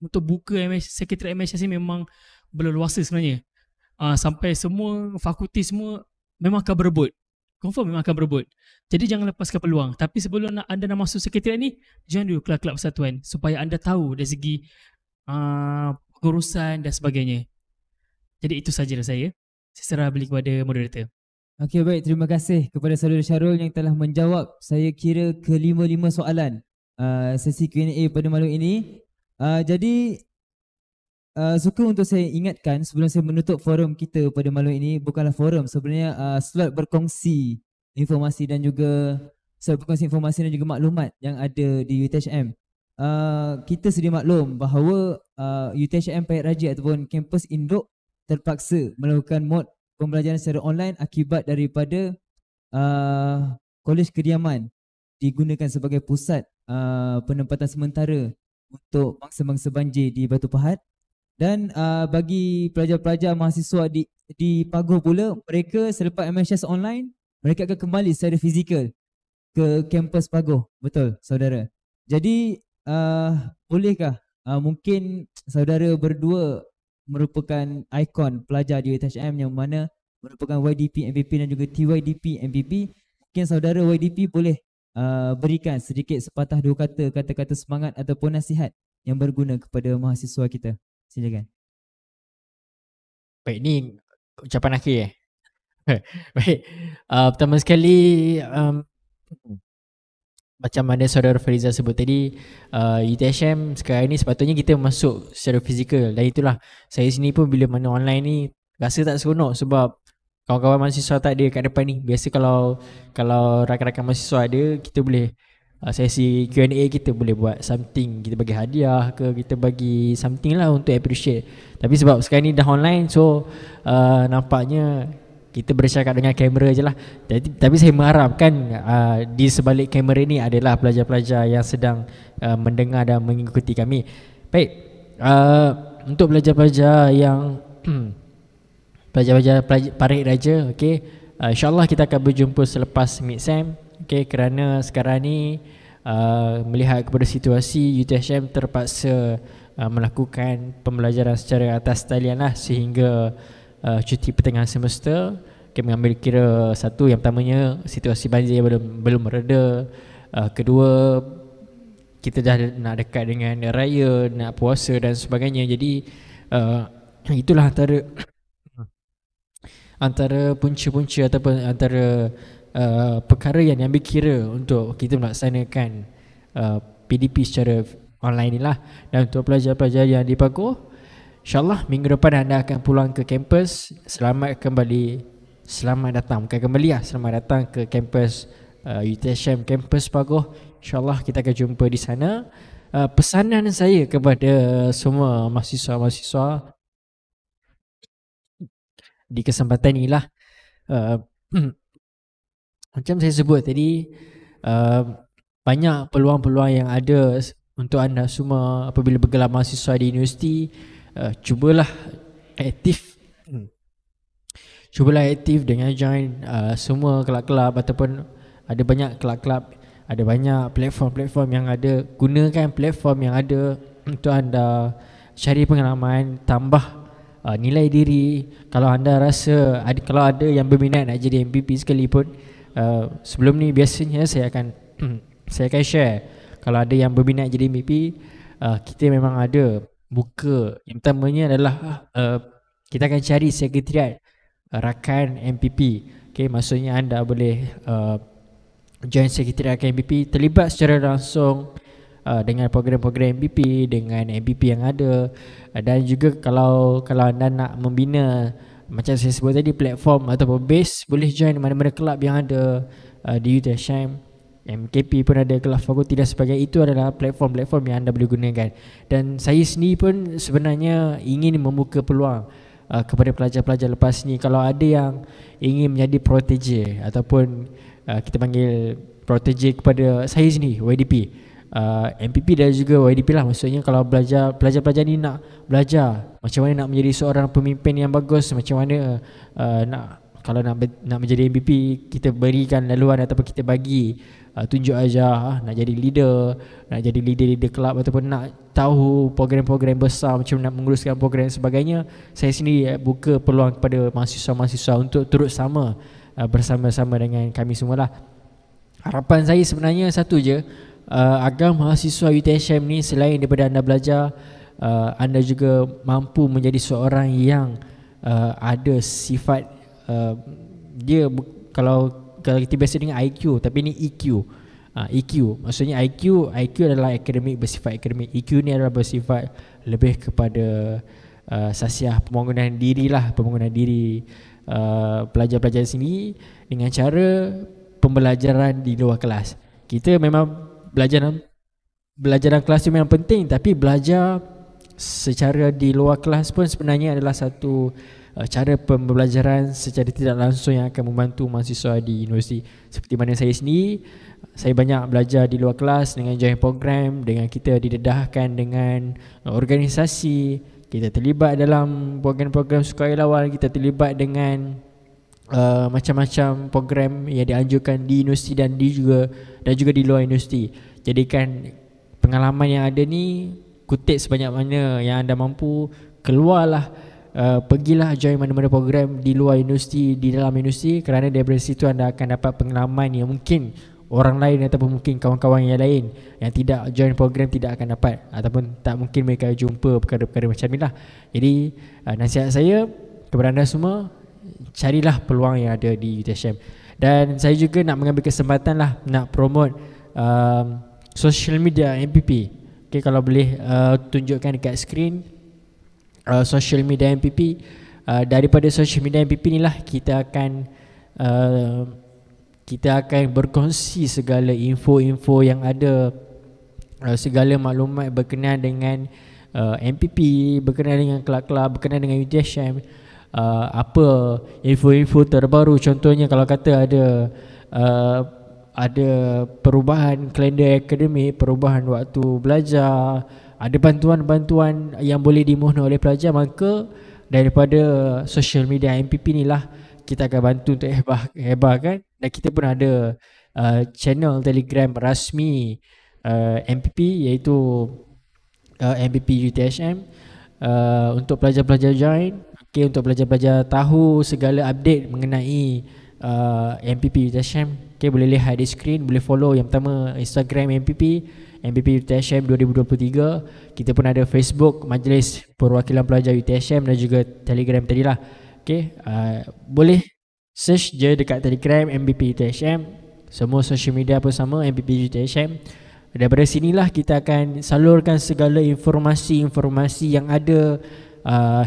untuk buka Sekretariat MHS ni memang berleluasa sebenarnya. Sampai semua fakulti semua memang akan berebut. Confirm memang akan berebut. Jadi jangan lepaskan peluang. Tapi sebelum anda nak masuk sekretariat ni, join dulu kelab-kelab persatuan supaya anda tahu dari segi pengurusan dan sebagainya. Jadi itu sahaja dari saya. Saya serah balik kepada moderator. Okey, baik, terima kasih kepada saudara Syarul yang telah menjawab saya kira ke-5 soalan sesi Q&A pada malam ini. Jadi suka untuk saya ingatkan sebelum saya menutup forum kita pada malam ini, bukanlah forum, sebenarnya slot berkongsi informasi dan juga maklumat yang ada di UTHM. Kita sedia maklum bahawa UTHM Pahit Raja ataupun kampus induk terpaksa melakukan mod pembelajaran secara online akibat daripada Kolej Kediaman digunakan sebagai pusat penempatan sementara untuk mangsa-mangsa banjir di Batu Pahat. Dan bagi pelajar-pelajar mahasiswa di Pagoh pula, mereka selepas MHS online, mereka akan kembali secara fizikal ke kampus Pagoh. Betul saudara. Jadi bolehkah mungkin saudara berdua merupakan ikon pelajar di UTHM yang mana merupakan YDP MVP dan juga TYDP MVP. Mungkin saudara YDP boleh berikan sedikit sepatah dua kata-kata semangat ataupun nasihat yang berguna kepada mahasiswa kita. Silakan. Baik, ni ucapan akhir Baik, pertama sekali macam mana saudara Fariza sebut tadi, UTHM sekarang ni sepatutnya kita masuk secara fizikal. Dan itulah saya sini pun bila mana online ni rasa tak seronok sebab kawan-kawan mahasiswa tak ada kat depan ni. Biasa kalau rakan-rakan mahasiswa ada, kita boleh sesi Q&A, kita boleh buat something, kita bagi hadiah ke, kita bagi something lah untuk appreciate. Tapi sebab sekarang ni dah online, so nampaknya kita bercakap dengan kamera je lah. Tapi saya mengharapkan di sebalik kamera ni adalah pelajar-pelajar yang sedang mendengar dan mengikuti kami. Baik, untuk pelajar-pelajar yang pelajar-pelajar Pahit Raja, okay, InsyaAllah kita akan berjumpa selepas mid-sem. Okay, kerana sekarang ni melihat kepada situasi, UTHM terpaksa melakukan pembelajaran secara atas talian lah sehingga cuti pertengahan semester. Okay, mengambil kira satu, yang pertamanya situasi banjir belum mereda. Kedua, kita dah nak dekat dengan raya, nak puasa dan sebagainya. Jadi itulah antara punca-punca ataupun antara perkara yang diambil kira untuk kita melaksanakan PDP secara online ni lah. Dan untuk pelajar-pelajar yang di Pagoh, InsyaAllah minggu depan anda akan pulang ke kampus. Selamat datang, bukan kembali lah, selamat datang ke kampus UTHM, kampus Pagoh. InsyaAllah kita akan jumpa di sana. Pesanan saya kepada semua mahasiswa-mahasiswa di kesempatan inilah, macam saya sebut tadi, banyak peluang-peluang yang ada untuk anda semua apabila bergelar mahasiswa di universiti. Cubalah aktif dengan join semua kelab-kelab ataupun ada banyak kelab-kelab, ada banyak platform-platform yang ada. Gunakan platform yang ada untuk anda cari pengalaman, tambah nilai diri. Kalau anda rasa kalau ada yang berminat nak jadi MVP sekalipun, sebelum ni biasanya saya akan share. Kalau ada yang berminat jadi MVP, kita memang ada buka. Yang pertamanya adalah kita akan cari sekretariat rakan MPP. Okay, maksudnya anda boleh join sekretariat MPP, terlibat secara langsung dengan program-program MPP, dengan MPP yang ada, dan juga kalau anda nak membina macam saya sebut tadi platform ataupun base, boleh join mana-mana kelab yang ada di UTHM. MKP pun ada, kelab fakulti dan sebagainya. Itu adalah platform-platform yang anda boleh gunakan. Dan saya sendiri pun sebenarnya ingin membuka peluang kepada pelajar-pelajar lepas ni, kalau ada yang ingin menjadi protege ataupun kita panggil protege kepada saya sendiri, YDP, MPP dan juga YDP lah. Maksudnya kalau pelajar-pelajar ni nak belajar macam mana nak menjadi seorang pemimpin yang bagus, macam mana kalau nak menjadi MPP, kita berikan laluan ataupun kita bagi tunjuk ajar nak jadi leader, nak jadi leader kelab, ataupun nak tahu program-program besar macam nak menguruskan program dan sebagainya. Saya sendiri buka peluang kepada mahasiswa-mahasiswa untuk turut sama bersama-sama dengan kami semua lah. Harapan saya sebenarnya satu je, agar mahasiswa UTHM ni selain daripada anda belajar, anda juga mampu menjadi seorang yang ada sifat kalau kita biasa dengan IQ, tapi ni EQ. EQ maksudnya IQ adalah akademik, bersifat akademik. EQ ni adalah bersifat lebih kepada sasiah pembangunan diri pelajar-pelajar sini dengan cara pembelajaran di luar kelas. Kita memang belajaran kelas itu memang penting, tapi belajar secara di luar kelas pun sebenarnya adalah satu cara pembelajaran secara tidak langsung yang akan membantu mahasiswa di universiti. Seperti mana saya sendiri, saya banyak belajar di luar kelas dengan join program, dengan kita didedahkan dengan organisasi, kita terlibat dalam program-program sukarelawan, kita terlibat dengan macam-macam program yang dianjurkan di universiti dan juga di luar universiti. Jadikan pengalaman yang ada ni, kutip sebanyak mana yang anda mampu, keluarlah, pergilah join mana-mana program di luar universiti, di dalam universiti, kerana daripada situ anda akan dapat pengalaman yang mungkin orang lain ataupun mungkin kawan-kawan yang lain yang tidak join program tidak akan dapat, ataupun tak mungkin mereka jumpa perkara-perkara macam ni lah. Jadi nasihat saya kepada anda semua, carilah peluang yang ada di UTHM. Dan saya juga nak mengambil kesempatan lah nak promote social media MPP. Okay, kalau boleh tunjukkan dekat skrin social media MPP. Daripada social media MPP ni lah kita akan berkongsi segala info-info yang ada, segala maklumat berkenaan dengan MPP, berkenaan dengan kelab-kelab, berkenaan dengan UTHM, apa info-info terbaru. Contohnya kalau kata ada perubahan kalender akademik, perubahan waktu belajar, ada bantuan-bantuan yang boleh dimohon oleh pelajar, maka daripada social media MPP ni lah kita akan bantu untuk hebahkan. Dan kita pun ada channel Telegram rasmi MPP, iaitu MPP UTHM, untuk pelajar-pelajar join. Okay, untuk pelajar-pelajar tahu segala update mengenai MPP UTHM. Okay, boleh lihat di skrin, boleh follow yang pertama Instagram MPP UTHM 2023. Kita pun ada Facebook Majlis Perwakilan Pelajar UTHM dan juga Telegram tadi lah. Okay, boleh search je dekat Telegram MPP UTHM. Semua social media pun sama, MPP UTHM. Daripada sinilah kita akan salurkan segala informasi-informasi yang ada,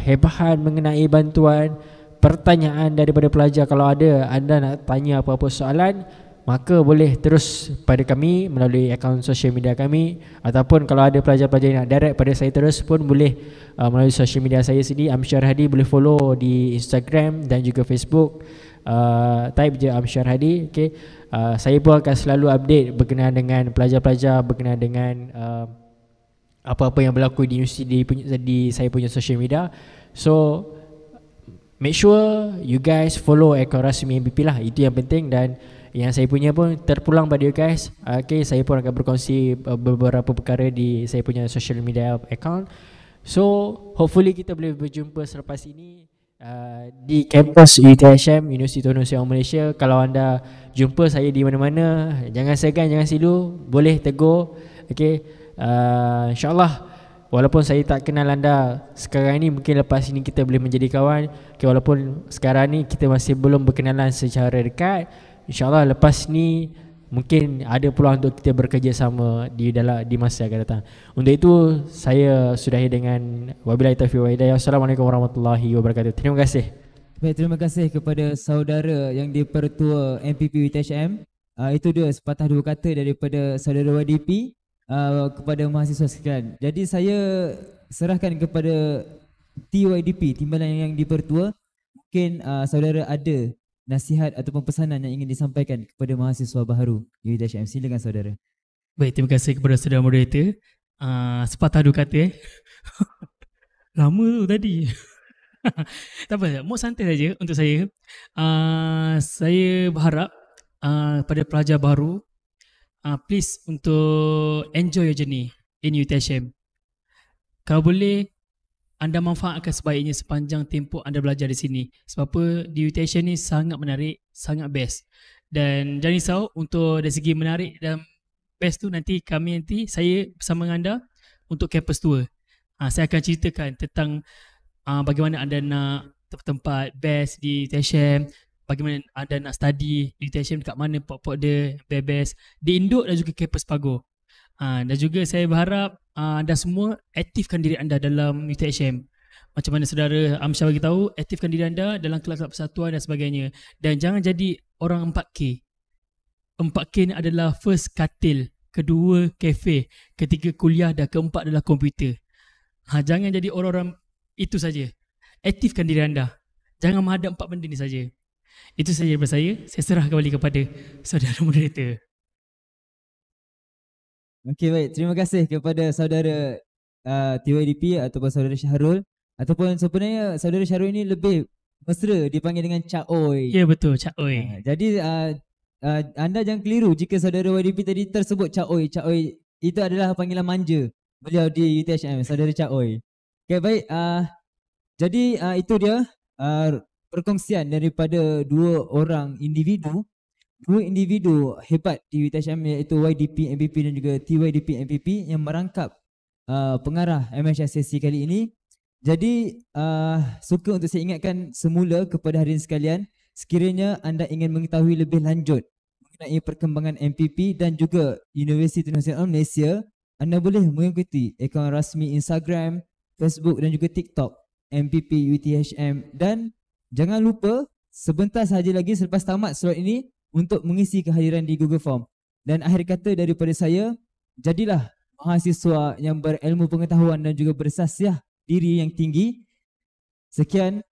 hebahan mengenai bantuan, pertanyaan daripada pelajar. Kalau ada anda nak tanya apa-apa soalan, maka boleh terus pada kami melalui akaun sosial media kami, ataupun kalau ada pelajar-pelajar yang nak direct pada saya terus pun boleh melalui sosial media saya sendiri, Amsyar Hadi. Boleh follow di Instagram dan juga Facebook, type je Amsyar Hadi. Okay. Saya pun akan selalu update berkenaan dengan pelajar-pelajar, berkenaan dengan apa-apa yang berlaku di universiti di saya punya social media. So make sure you guys follow akaun rasmi MPP lah, itu yang penting. Dan yang saya punya pun terpulang pada you guys. Okay, saya pun akan berkongsi beberapa perkara di saya punya social media account. So hopefully kita boleh berjumpa selepas ini di kampus UTHM, Universiti Tunku Ahmad Malaysia. Kalau anda jumpa saya di mana-mana, jangan segan, jangan silu, boleh tegur. Okay, InsyaAllah walaupun saya tak kenal anda sekarang ni, mungkin lepas ini kita boleh menjadi kawan. Okay, walaupun sekarang ni kita masih belum berkenalan secara dekat, InsyaAllah lepas ni mungkin ada peluang untuk kita bekerjasama di masa yang akan datang. Untuk itu saya sudahi dengan wabillahi taufiq wal hidayah. Assalamualaikum warahmatullahi wabarakatuh. Terima kasih. Baik, terima kasih kepada saudara yang di-Pertua MPP UiTHM. Itu dia sepatah dua kata daripada saudara YDP kepada mahasiswa sekalian. Jadi saya serahkan kepada TYDP, Timbalan yang di-Pertua. Mungkin saudara ada nasihat ataupun pesanan yang ingin disampaikan kepada mahasiswa baharu UiTHM. Silakan saudara. Baik, terima kasih kepada saudara moderator. Sepatah dua kata lama tu tadi. Tak apa, mau santai saja untuk saya. Saya berharap pada pelajar baru, please untuk enjoy your journey in UiTHM. Kalau boleh, anda manfaatkan sebaiknya sepanjang tempoh anda belajar di sini. Sebab apa, di UiTHM ni sangat menarik, sangat best. Dan jangan risau untuk dari segi menarik dan best tu nanti saya bersama dengan anda untuk campus tour. Saya akan ceritakan tentang bagaimana anda nak tempat best di UiTHM, bagaimana anda nak study di UiTHM, dekat mana pokok dia best di Induk dan juga kampus Pago. Dan juga saya berharap anda semua aktifkan diri anda dalam UiTHM. Macam mana saudara Amsyar bagi tahu, aktifkan diri anda dalam kelab-kelab persatuan dan sebagainya. Dan jangan jadi orang 4K. 4K ni adalah first katil, kedua kafe, ketiga kuliah dan keempat adalah komputer. Jangan jadi orang-orang itu saja. Aktifkan diri anda. Jangan menghadap 4 benda ni saja. Itu saja daripada saya. Saya serah kembali kepada saudara moderator. Okey, baik. Terima kasih kepada saudara TYDP ataupun saudara Syahrul. Ataupun sebenarnya saudara Syahrul ini lebih mesra dipanggil dengan Cak Oi. Ya, betul, Cak Oi. Jadi anda jangan keliru jika saudara YDP tadi tersebut Cak Oi. Cak Oi itu adalah panggilan manja beliau di UiTHM, saudara Cak Oi. Okey, baik. Jadi itu dia perkongsian daripada dua individu hebat di UiTHM, iaitu YDP MPP dan juga TYDP MPP yang merangkap pengarah MHS sesi kali ini. Jadi suka untuk saya ingatkan semula kepada hadirin sekalian, sekiranya anda ingin mengetahui lebih lanjut mengenai perkembangan MPP dan juga Universiti Nasional Malaysia, anda boleh mengikuti akaun rasmi Instagram, Facebook dan juga TikTok MPP UiTHM. Dan jangan lupa sebentar sahaja lagi selepas tamat slot ini untuk mengisi kehadiran di Google Form. Dan akhir kata daripada saya, jadilah mahasiswa yang berilmu pengetahuan dan juga bersasiah diri yang tinggi. Sekian,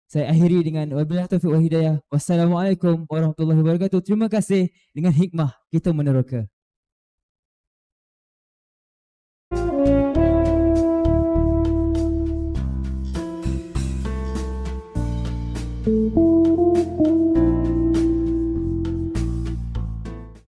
saya akhiri dengan wabillahi taufiq wal hidayah. Wassalamualaikum warahmatullahi wabarakatuh. Terima kasih. Dengan hikmah kita meneroka. Thank you.